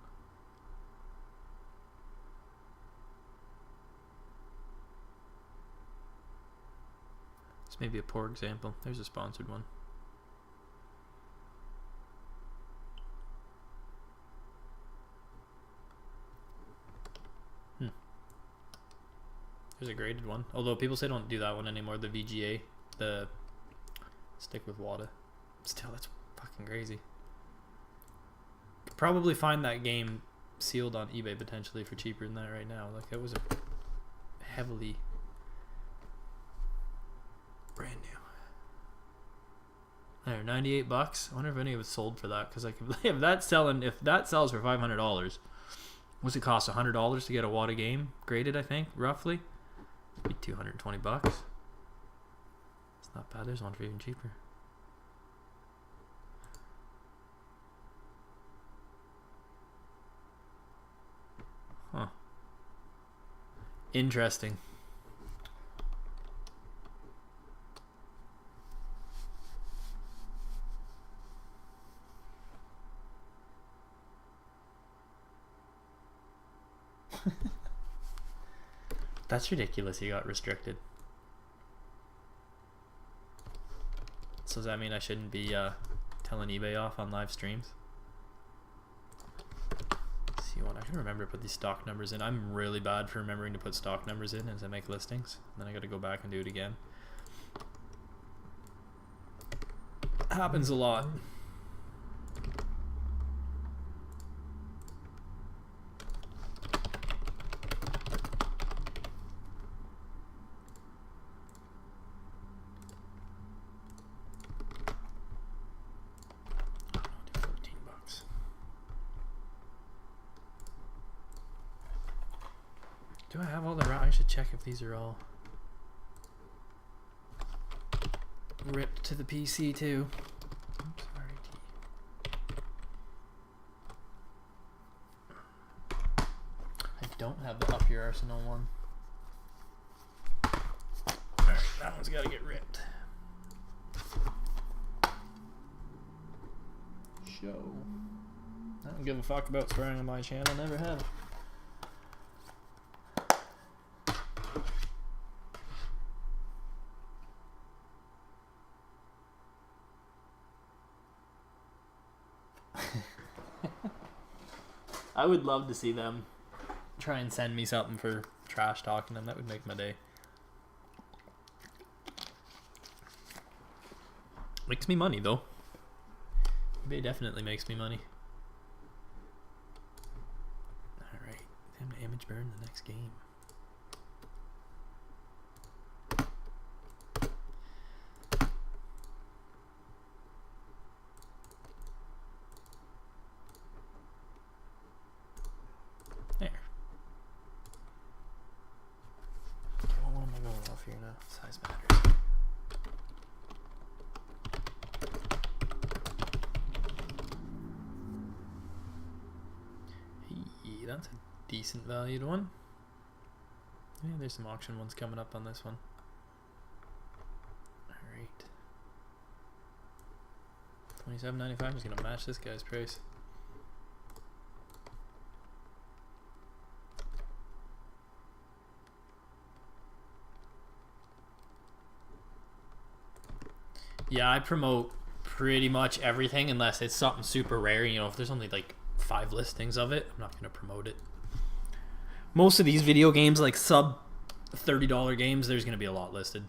This may be a poor example. There's a sponsored one. There's a graded one. Although people say don't do that one anymore. The VGA. The stick with WADA. Still, that's fucking crazy. Could probably find that game sealed on eBay potentially for cheaper than that right now. Like, it was a heavily brand new. There, $98. I wonder if any of it's sold for that. Because like, if that sells for $500, what's it cost? $100 to get a WADA game graded? I think roughly. Be $220. It's not bad. There's one for even cheaper. Huh. Interesting. That's ridiculous. He got restricted. So does that mean I shouldn't be telling eBay off on live streams? Let's see what I can remember to put these stock numbers in. I'm really bad for remembering to put stock numbers in as I make listings. Then I got to go back and do it again. Happens a lot. Do I have all the I should check if these are all ripped to the PC too. Oops, RT. I don't have the Up Your Arsenal one. Alright, that one's gotta get ripped. Show. I don't give a fuck about swearing on my channel, never have. I would love to see them try and send me something for trash talking them. That would make my day. Makes me money though. eBay definitely makes me money. Alright, time to image burn the next game. That's a decent valued one. Yeah, there's some auction ones coming up on this one. Alright. $27.95 is going to match this guy's price. Yeah, I promote pretty much everything unless it's something super rare. You know, if there's only like 5 listings of it, I'm not going to promote it. Most of these video games, like sub $30 games, there's going to be a lot listed.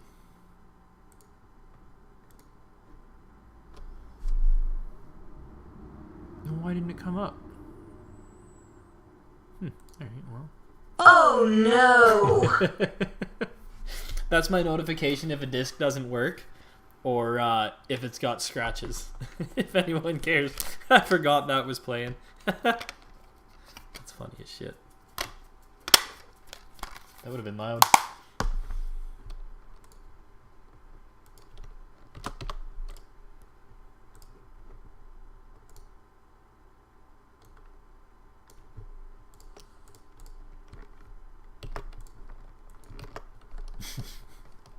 Why didn't it come up? Alright, well. Oh no! That's my notification if a disc doesn't work. Or if it's got scratches. If anyone cares. I forgot that was playing. That's funny as shit. That would have been loud.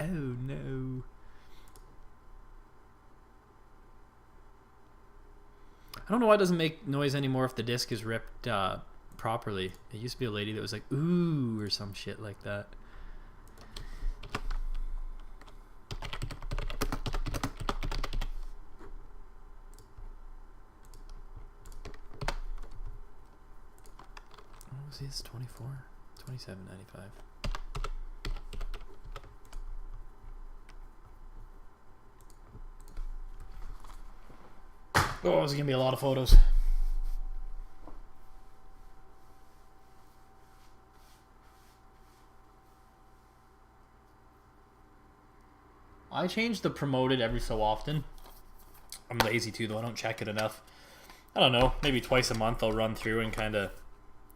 Oh no. I don't know why it doesn't make noise anymore if the disc is ripped properly. It used to be a lady that was like, ooh, or some shit like that. What was this? 24? $27.95. Oh, there's going to be a lot of photos. I change the promoted every so often. I'm lazy too, though. I don't check it enough. I don't know. Maybe twice a month I'll run through and kind of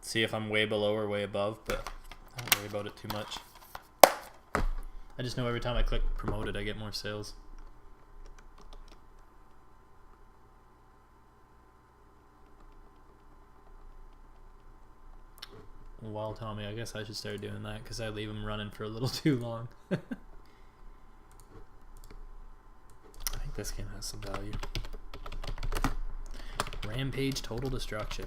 see if I'm way below or way above, but I don't worry about it too much. I just know every time I click promoted, I get more sales. Well, Tommy, I guess I should start doing that because I leave them running for a little too long. I think this game has some value. Rampage Total Destruction.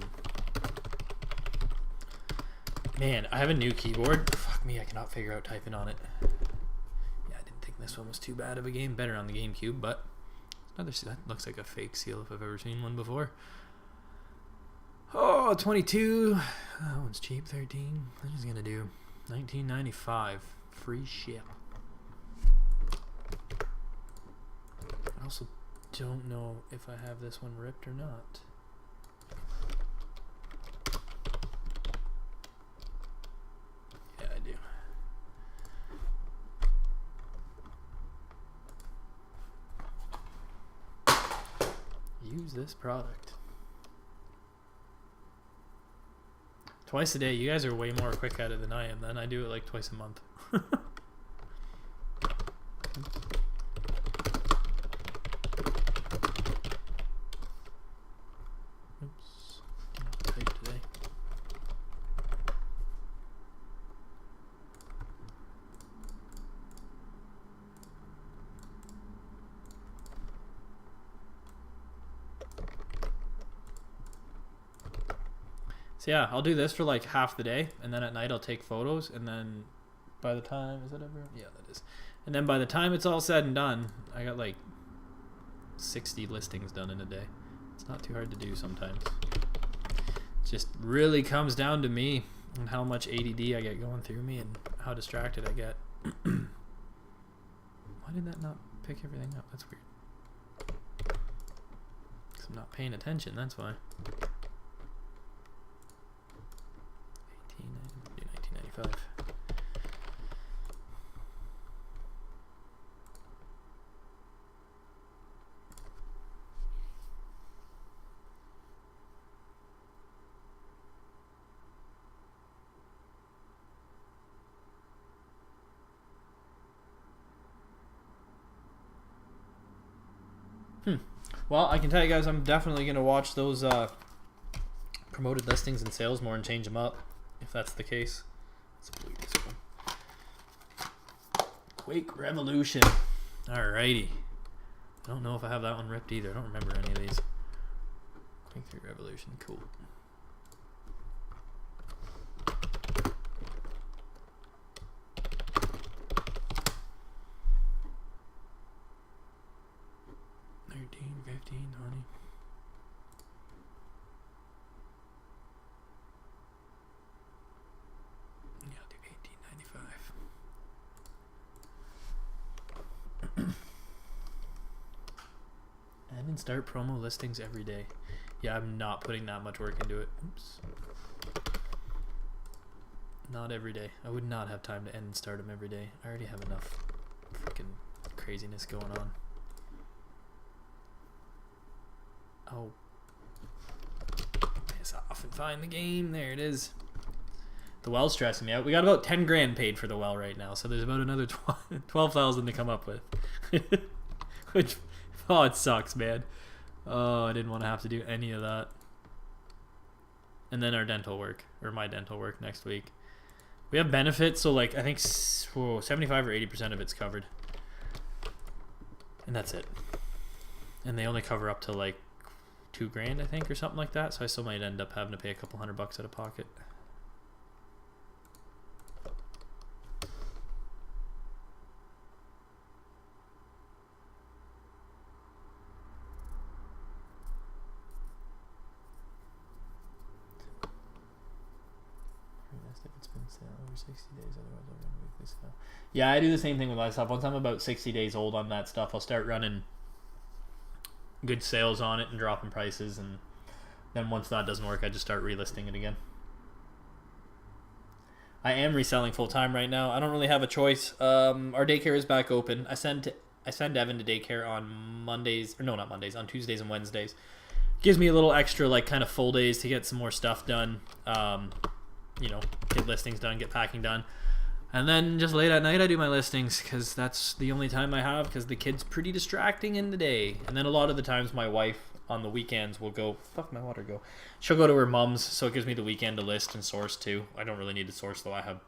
Man, I have a new keyboard. Fuck me, I cannot figure out typing on it. Yeah, I didn't think this one was too bad of a game. Better on the GameCube, but that looks like a fake seal if I've ever seen one before. Oh, 22. That one's cheap. 13. I'm just gonna do $19.95. Free ship. I also don't know if I have this one ripped or not. Yeah, I do. Use this product. Twice a day. You guys are way more quick at it than I am. Then I do it like twice a month. Oops. Tight today. So yeah, I'll do this for like half the day, and then at night I'll take photos, and then by the time, is that everyone? Yeah, that is. And then by the time it's all said and done, I got like 60 listings done in a day. It's not too hard to do sometimes. It just really comes down to me and how much ADD I get going through me and how distracted I get. Why did that not pick everything up? That's weird. Because I'm not paying attention, that's why. 1995. Well, I can tell you guys I'm definitely going to watch those promoted listings and sales more and change them up, if that's the case. Let's delete this one. Quake Revolution. Alrighty. I don't know if I have that one ripped either. I don't remember any of these. Quake 3 Revolution. Cool. And start promo listings every day. Yeah, I'm not putting that much work into it. Oops. Not every day. I would not have time to end and start them every day. I already have enough freaking craziness going on. Oh. Piss off and find the game. There it is. The well's stressing me out. We got about 10 grand paid for the well right now, so there's about another 12,000 to come up with. Which, oh, it sucks, man. Oh, I didn't want to have to do any of that. And then our dental work, or my dental work next week. We have benefits, so like I think 75 or 80% of it's covered. And that's it. And they only cover up to like 2 grand, I think, or something like that. So I still might end up having to pay a couple $100 out of pocket. Over 60 days, otherwise I'll run weekly sale. Yeah, I do the same thing with my stuff. Once I'm about 60 days old on that stuff, I'll start running good sales on it and dropping prices, and then once that doesn't work, I just start relisting it again. I am reselling full time right now. I don't really have a choice. Our daycare is back open. I send Evan to daycare on Mondays, or no, not Mondays, on Tuesdays and Wednesdays. Gives me a little extra, like, kind of full days to get some more stuff done. You know, get listings done, get packing done. And then just late at night I do my listings, because that's the only time I have, because the kid's pretty distracting in the day. And then a lot of the times my wife on the weekends will go, fuck my water go. She'll go to her mom's, so it gives me the weekend to list and source too. I don't really need to source though. I have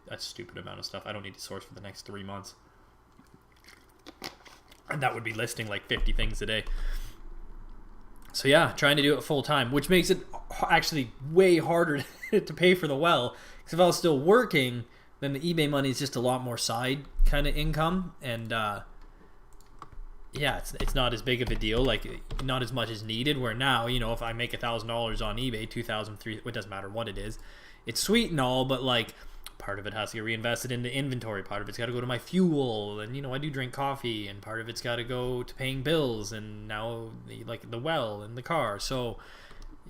a stupid amount of stuff. I don't need to source for the next 3 months. And that would be listing like 50 things a day. So yeah, trying to do it full time, which makes it actually way harder to pay for the well. Because if I was still working, then the eBay money is just a lot more side kind of income, and yeah, it's not as big of a deal, like not as much as needed. Where now, you know, if I make $1,000 on eBay, 2,000, 3,000, it doesn't matter what it is. It's sweet and all, but like part of it has to get reinvested into inventory. Part of it's got to go to my fuel, and you know, I do drink coffee, and part of it's got to go to paying bills, and now like the well and the car. So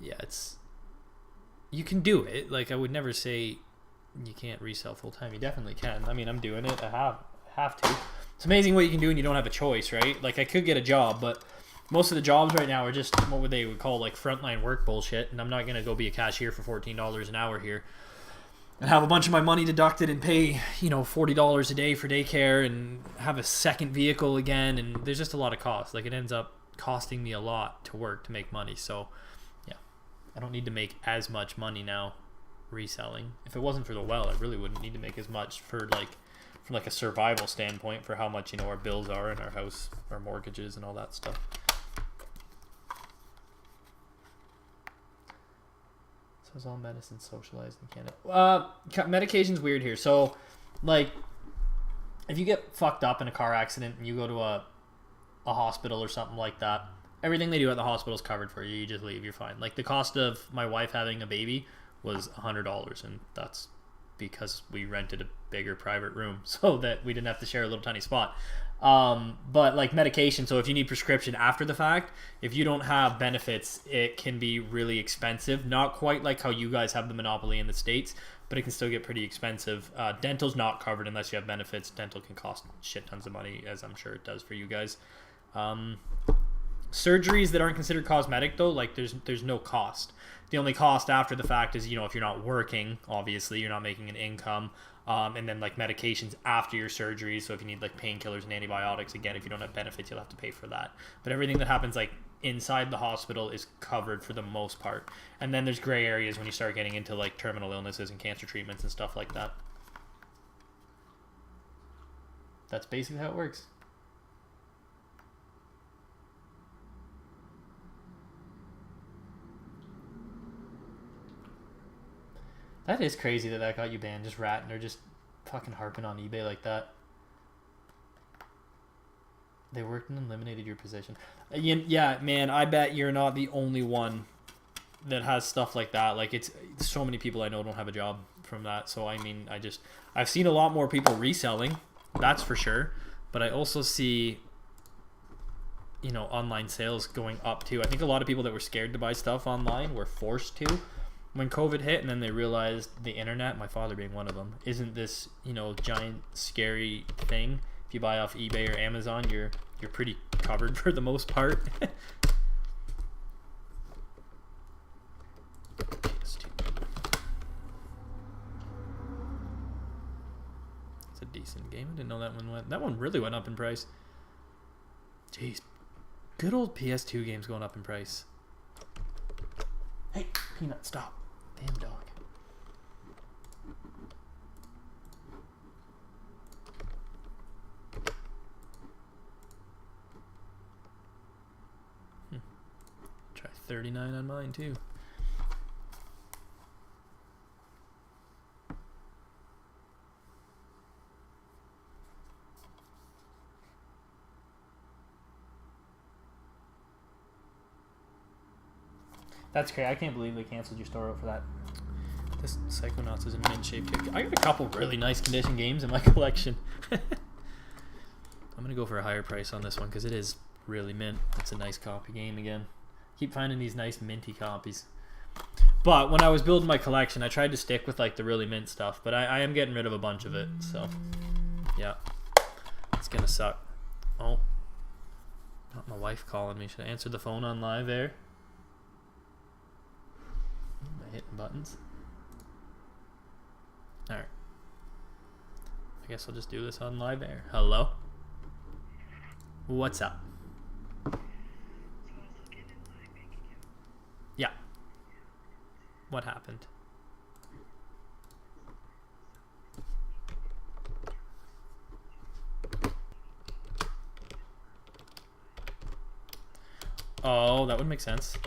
yeah, you can do it. Like I would never say you can't resell full time. You definitely can. I mean, I'm doing it. I have to. It's amazing what you can do when you don't have a choice, right? Like I could get a job, but most of the jobs right now are just what would call like frontline work bullshit, and I'm not gonna go be a cashier for $14 an hour here and have a bunch of my money deducted and pay, you know, $40 a day for daycare and have a second vehicle again. And there's just a lot of costs. Like it ends up costing me a lot to work to make money. So yeah, I don't need to make as much money now reselling. If it wasn't for the well, I really wouldn't need to make as much from like a survival standpoint for how much, you know, our bills are in our house, our mortgages and all that stuff. So is all medicine socialized in Canada? Medication's weird here. So, like, if you get fucked up in a car accident and you go to a hospital or something like that, everything they do at the hospital is covered for you. You just leave, you're fine. Like, the cost of my wife having a baby was $100, and that's because we rented a bigger private room so that we didn't have to share a little tiny spot. But like medication, so if you need prescription after the fact, if you don't have benefits, it can be really expensive. Not quite like how you guys have the monopoly in the States, but it can still get pretty expensive. Dental's not covered unless you have benefits. Dental can cost shit tons of money, as I'm sure it does for you guys. Surgeries that aren't considered cosmetic though, like there's no cost. The only cost after the fact is, you know, if you're not working, obviously you're not making an income. And then like medications after your surgery. So if you need like painkillers and antibiotics, again, if you don't have benefits, you'll have to pay for that. But everything that happens like inside the hospital is covered for the most part. And then there's gray areas when you start getting into like terminal illnesses and cancer treatments and stuff like that. That's basically how it works. That is crazy that got you banned. Just ratting or just fucking harping on eBay like that. They worked and eliminated your position. Yeah, man, I bet you're not the only one that has stuff like that. Like, it's so many people I know don't have a job from that. So, I mean, I've seen a lot more people reselling. That's for sure. But I also see, you know, online sales going up too. I think a lot of people that were scared to buy stuff online were forced to when COVID hit, and then they realized the internet, my father being one of them, isn't this, you know, giant scary thing. If you buy off eBay or Amazon, you're pretty covered for the most part. It's a decent game. I didn't know that one went. That one really went up in price. Jeez, good old PS2 games going up in price. Hey, Peanut, stop! Damn dog. Try 39 on mine too. That's crazy. I can't believe they canceled your store out for that. This Psychonauts is in mint shape too. I got a couple really nice condition games in my collection. I'm gonna go for a higher price on this one because it is really mint. It's a nice copy game again. Keep finding these nice minty copies. But when I was building my collection, I tried to stick with like the really mint stuff, but I am getting rid of a bunch of it. So yeah, it's gonna suck. Oh, not my wife calling me. Should I answer the phone on live air? Am I hitting buttons? Alright. I guess I'll just do this on live air. Hello? What's up? Yeah. What happened? Oh, that would make sense.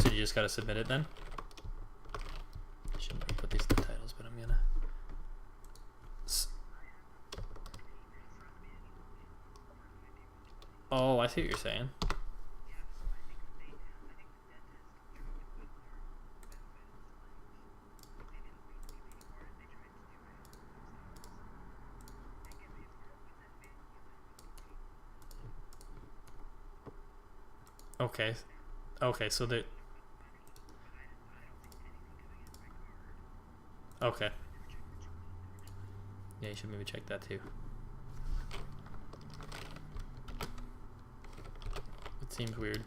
You just gotta submit it then. I shouldn't put these in the titles, but I'm gonna. Oh, I see what you're saying. Okay. Okay, so they. Okay. Yeah, you should maybe check that too. It seems weird.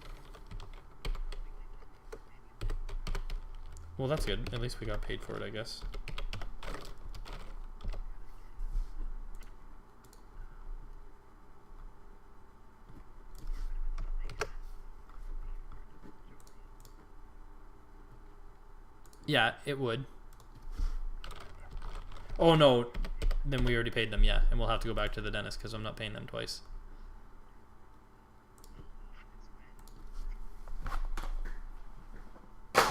Well, that's good. At least we got paid for it, I guess. Yeah, it would. Oh no, then we already paid them, yeah, and we'll have to go back to the dentist because I'm not paying them twice. Am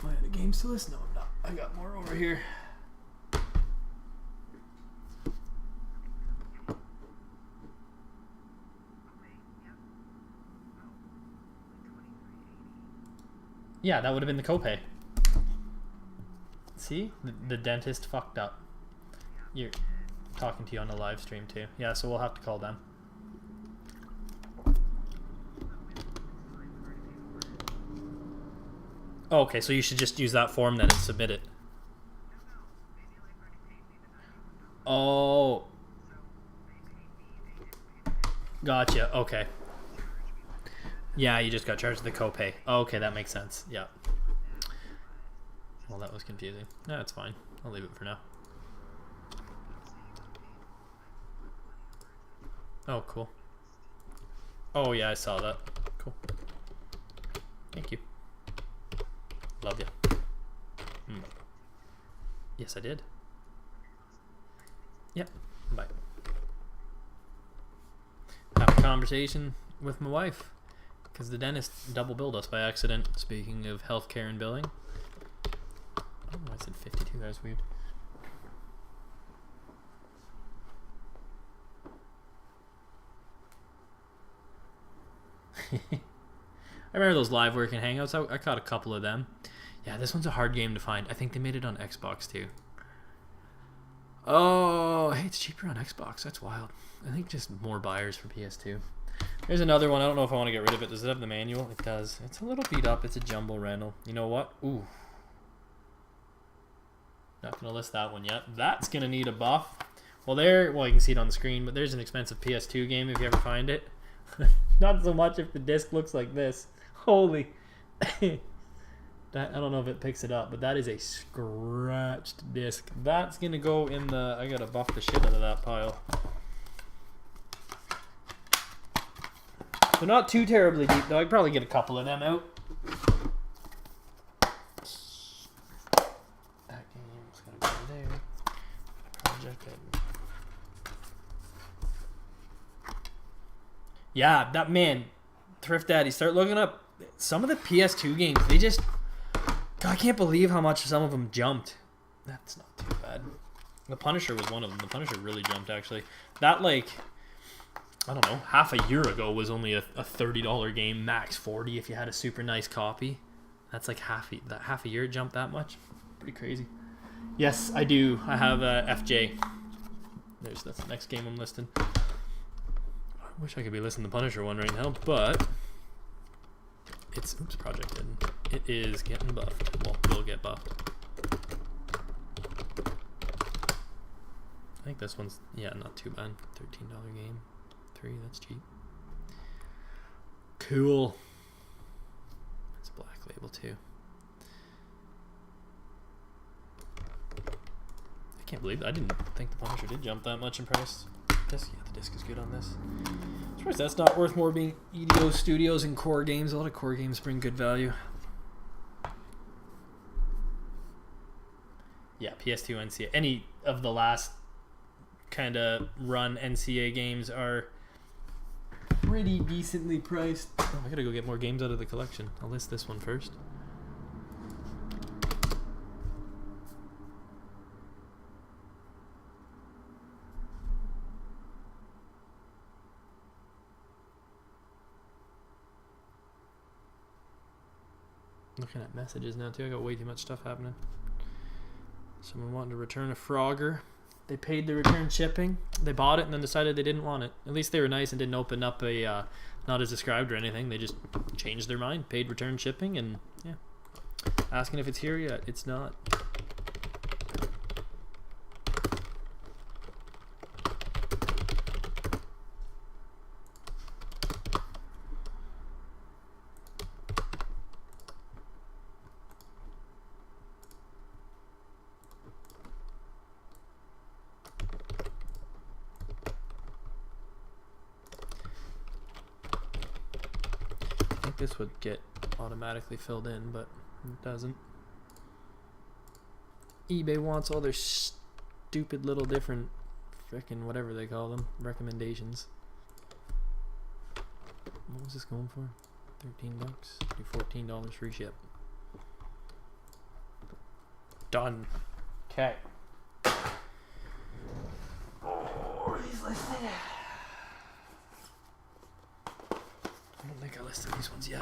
I out of games to list? No, I'm not. I got more over here. Yeah, that would have been the copay. See? The dentist fucked up. You're talking to you on the live stream too. Yeah, so we'll have to call them. Oh, okay, so you should just use that form then and submit it. Oh. Gotcha, okay. Yeah, you just got charged the copay. Oh, okay, that makes sense. Yeah. Well, that was confusing. No, it's fine. I'll leave it for now. Oh, cool. Oh, yeah, I saw that. Cool. Thank you. Love you. Yes, I did. Yep. Bye. Have a conversation with my wife because the dentist double billed us by accident. Speaking of healthcare and billing. I don't know, I said 52. That was weird. I remember those live working hangouts. I caught a couple of them. Yeah, this one's a hard game to find. I think they made it on Xbox too. Oh, hey, it's cheaper on Xbox. That's wild. I think just more buyers for PS2. There's another one. I don't know if I want to get rid of it. Does it have the manual? It does. It's a little beat up. It's a jumbo rental. You know what? Ooh. Not going to list that one yet. That's going to need a buff. Well, you can see it on the screen, but there's an expensive PS2 game if you ever find it. Not so much if the disc looks like this. Holy. I don't know if it picks it up, but that is a scratched disc. That's going to go in the... I got to buff the shit out of that pile. They're not too terribly deep, though. I'd probably get a couple of them out. That game's going to go there. Project Ed. Yeah, that man, Thrift Daddy, start looking up some of the PS2 games. They just... God, I can't believe how much some of them jumped. That's not too bad. The Punisher was one of them. The Punisher really jumped, actually. That, like, I don't know, half a year ago was only a $30 game, max 40 if you had a super nice copy. That's like half a year it jumped that much. Pretty crazy. Yes, I do. I have FJ. That's the next game I'm listing. I wish I could be listing the Punisher one right now, but it's projected. It is getting buffed. Well, will get buffed. I think this one's not too bad. $13 game. 3, that's cheap. Cool. It's Black Label too. I can't believe that. I didn't think the Punisher did jump that much in price. The disc is good on this. I'm surprised that's not worth more being EDO Studios and core games. A lot of core games bring good value. Yeah, PS2 NCA. Any of the last kind of run NCA games are pretty decently priced. Oh, I gotta go get more games out of the collection. I'll list this one first. Looking at messages now too. I got way too much stuff happening. Someone wanted to return a Frogger. They paid the return shipping. They bought it and then decided they didn't want it. At least they were nice and didn't open up a not as described or anything. They just changed their mind, paid return shipping, and yeah. Asking if it's here yet. It's not. This would get automatically filled in, but it doesn't. eBay wants all their stupid little different frickin' whatever they call them recommendations. What was this going for? $13. Do $14 free ship. Done. Okay. Oh, he's listening. I don't think I listed these ones yet.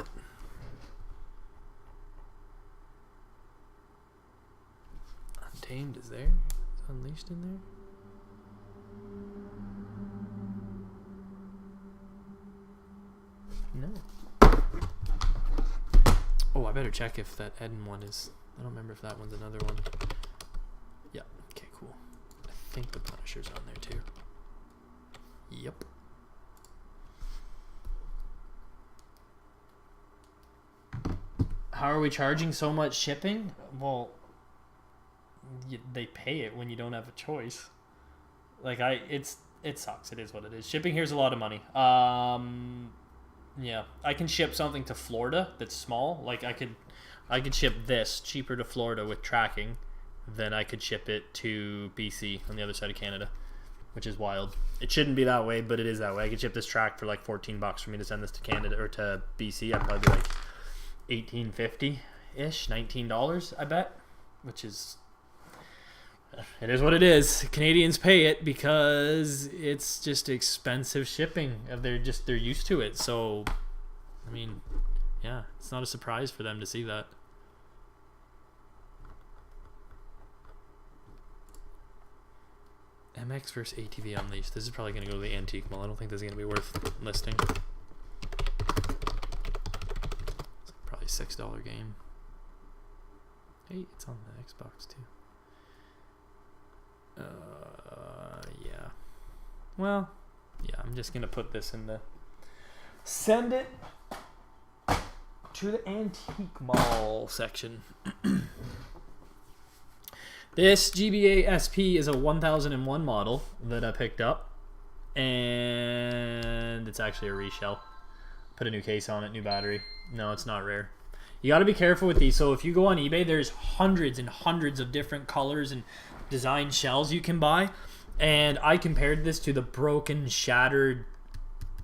Untamed is there? Is Unleashed in there? No. Oh, I better check if that Eden one is... I don't remember if that one's another one. Yeah, okay, cool. I think the Punisher's on there too. Yep. How are we charging so much shipping? Well, they pay it when you don't have a choice. Like it sucks. It is what it is. Shipping here's a lot of money. Yeah, I can ship something to Florida that's small. Like I could ship this cheaper to Florida with tracking than I could ship it to BC on the other side of Canada, which is wild. It shouldn't be that way, but it is that way. I could ship this track for like $14 for me to send this to Canada or to BC. I'd probably be like $18.50-ish, $19, I bet, which is, it is what it is. Canadians pay it because it's just expensive shipping. They're used to it. So, I mean, yeah, it's not a surprise for them to see that. MX versus ATV Unleashed. This is probably going to go to the antique mall. I don't think this is going to be worth listing. It's probably $6 game. Hey, it's on the Xbox too. Yeah. Well, yeah, I'm just going to put this in the... Send it to the antique mall section. This GBA SP is a 1001 model that I picked up, and it's actually a reshell. Put a new case on it, new battery. No, it's not rare. You got to be careful with these. So if you go on eBay, there's hundreds and hundreds of different colors and design shells you can buy, and I compared this to the broken, shattered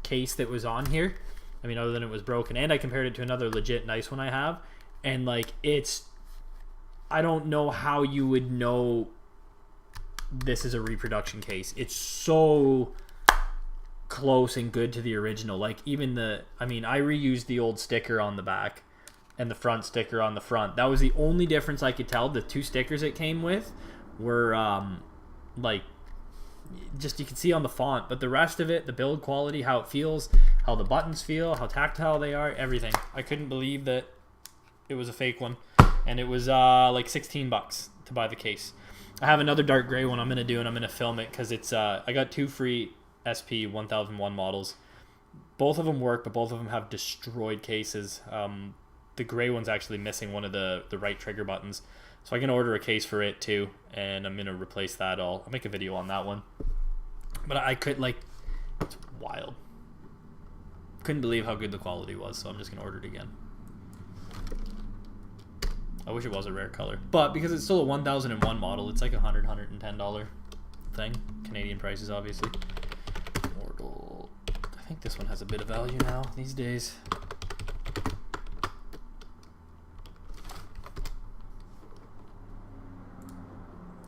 case that was on here. I mean, other than it was broken, and I compared it to another legit nice one I have, and like I don't know how you would know this is a reproduction case. It's so close and good to the original. Like even I reused the old sticker on the back and the front sticker on the front. That was the only difference I could tell. The two stickers it came with were like just you can see on the font, but the rest of it, the build quality, how it feels, how the buttons feel, how tactile they are, everything. I couldn't believe that it was a fake one. And it was like $16 to buy the case. I have another dark gray one I'm going to do, and I'm going to film it because it's I got 2 free SP 1001 models. Both of them work, but both of them have destroyed cases. The gray one's actually missing one of the right trigger buttons. So I can order a case for it too, and I'm going to replace that all. I'll make a video on that one. But I could, like, it's wild. Couldn't believe how good the quality was, so I'm just going to order it again. I wish it was a rare color, but because it's still a 1001 model, it's like $110 thing. Canadian prices, obviously. Mortal. I think this one has a bit of value now these days. I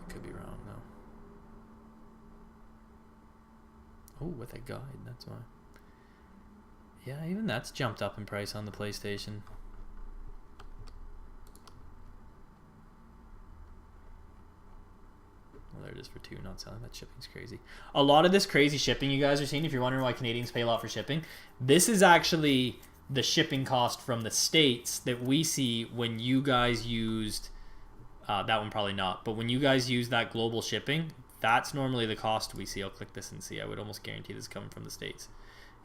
could be wrong though. Oh, with a guide, that's why. Yeah, even that's jumped up in price on the PlayStation. There it is for 2, not selling. That shipping's crazy. A lot of this crazy shipping you guys are seeing, if you're wondering why Canadians pay a lot for shipping, this is actually the shipping cost from the States that we see when you guys used, that one probably not, but when you guys use that global shipping, that's normally the cost we see. I'll click this and see. I would almost guarantee this is coming from the States.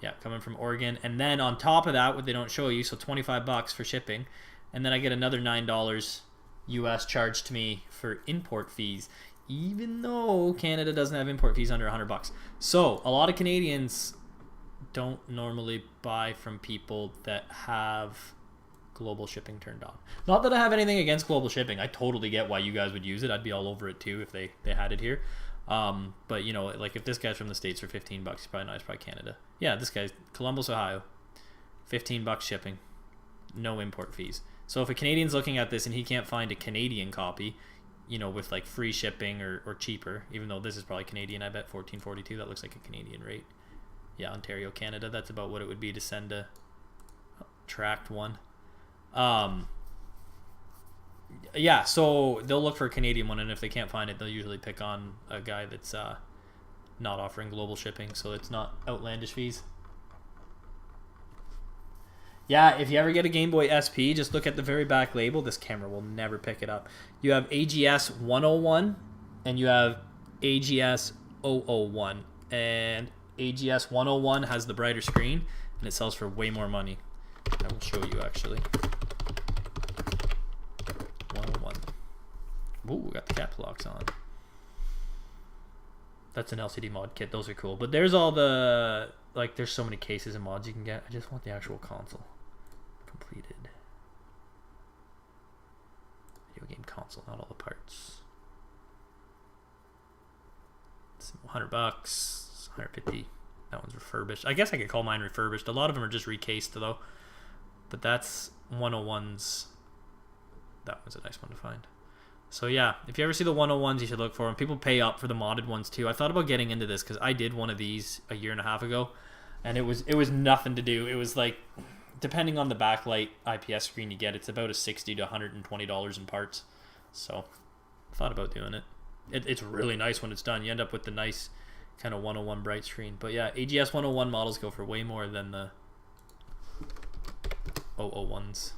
Yeah, coming from Oregon. And then on top of that, what they don't show you, so $25 for shipping, and then I get another $9 US charged to me for import fees, even though Canada doesn't have import fees under $100. So a lot of Canadians don't normally buy from people that have global shipping turned on. Not that I have anything against global shipping. I totally get why you guys would use it. I'd be all over it too if they had it here. But you know, like if this guy's from the States for $15, he's probably not. He's probably Canada. Yeah, this guy's Columbus, Ohio. $15 shipping, no import fees. So if a Canadian's looking at this and he can't find a Canadian copy, you know, with like free shipping or cheaper, even though this is probably Canadian, I bet $14.42. That looks like a Canadian rate. Yeah, Ontario, Canada. That's about what it would be to send a tracked one. Yeah, so they'll look for a Canadian one, and if they can't find it, they'll usually pick on a guy that's not offering global shipping, so it's not outlandish fees. Yeah, if you ever get a Game Boy SP, just look at the very back label. This camera will never pick it up. You have AGS 101 and you have AGS 001. And AGS 101 has the brighter screen and it sells for way more money. I will show you actually. Ooh, we got the cap locks on. That's an LCD mod kit. Those are cool. But there's all the, like, there's so many cases and mods you can get. I just want the actual console completed. Video game console, not all the parts. It's $100, 150. That one's refurbished. I guess I could call mine refurbished. A lot of them are just recased though. But that's 101's. That one's a nice one to find. So yeah, if you ever see the 101s, you should look for them. People pay up for the modded ones too. I thought about getting into this because I did one of these a year and a half ago, and it was nothing to do. It was like, depending on the backlight IPS screen you get, it's about a $60 to $120 in parts. So I thought about doing it. It's really nice when it's done. You end up with the nice kind of 101 bright screen. But yeah, AGS 101 models go for way more than the 001s.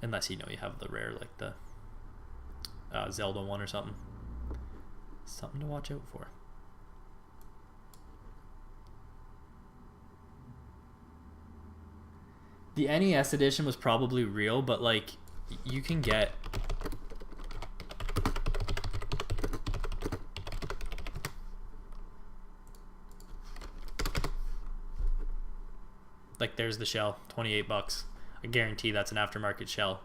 Unless, you know, you have the rare, like the Zelda one or something. Something to watch out for. The NES edition was probably real, but, like, you can get... Like, there's the shell, $28. I guarantee that's an aftermarket shell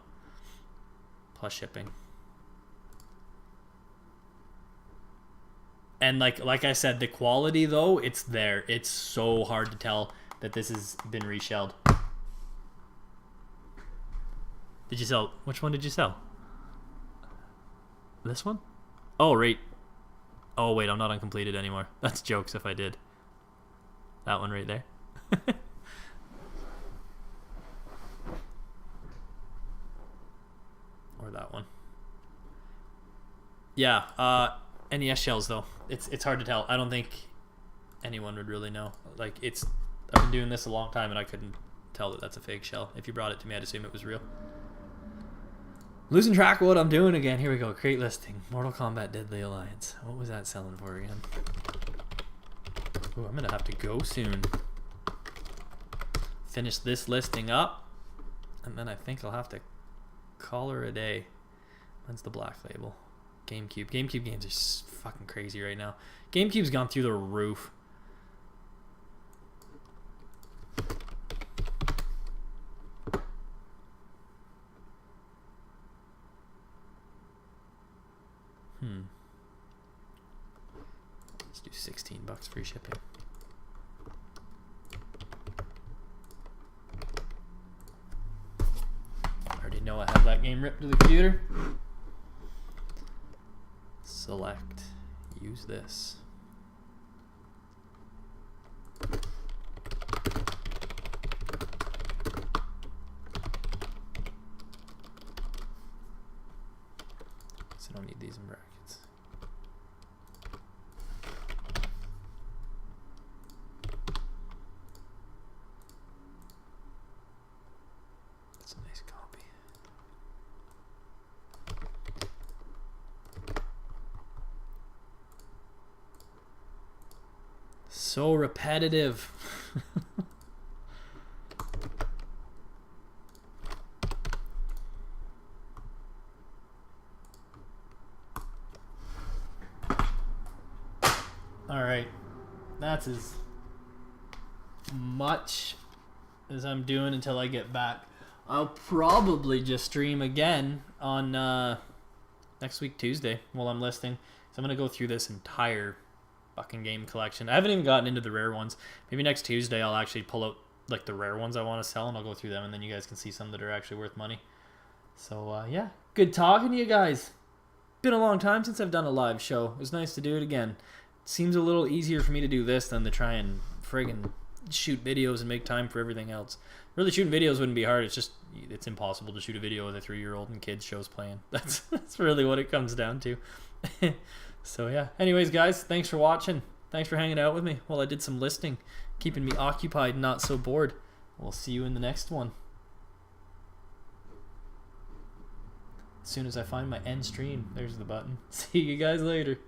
plus shipping. And like I said, the quality though, it's there. It's so hard to tell that this has been reshelled. Did you sell? Which one did you sell? This one? Oh, right. Oh, wait, I'm not uncompleted anymore. That's jokes if I did. That one right there. Or that one. Yeah, NES shells though. It's hard to tell. I don't think anyone would really know. Like, I've been doing this a long time and I couldn't tell that that's a fake shell. If you brought it to me, I'd assume it was real. Losing track of what I'm doing again. Here we go. Crate listing. Mortal Kombat Deadly Alliance. What was that selling for again? Ooh, I'm gonna have to go soon. Finish this listing up, and then I think I'll have to call her a day. When's the black label? GameCube. GameCube games are fucking crazy right now. GameCube's gone through the roof. Let's do $16 free shipping. I already know I have that game ripped to the computer. Select. Use this. So I don't need these in brackets. That's a nice copy. So repetitive. Alright, that's as much as I'm doing until I get back. I'll probably just stream again on next week Tuesday while I'm listing. So I'm going to go through this entire fucking game collection. I haven't even gotten into the rare ones. Maybe next Tuesday I'll actually pull out like the rare ones I want to sell, and I'll go through them, and then you guys can see some that are actually worth money. So yeah, good talking to you guys. Been a long time since I've done a live show. It was nice to do it again. Seems a little easier for me to do this than to try and friggin' shoot videos and make time for everything else. Really, shooting videos wouldn't be hard. It's just, it's impossible to shoot a video with a 3-year-old and kids shows playing. That's really what it comes down to. So yeah, anyways guys, thanks for watching. Thanks for hanging out with me while I did some listing, keeping me occupied, not so bored. We'll see you in the next one. As soon as I find my end stream. There's the button. See you guys later.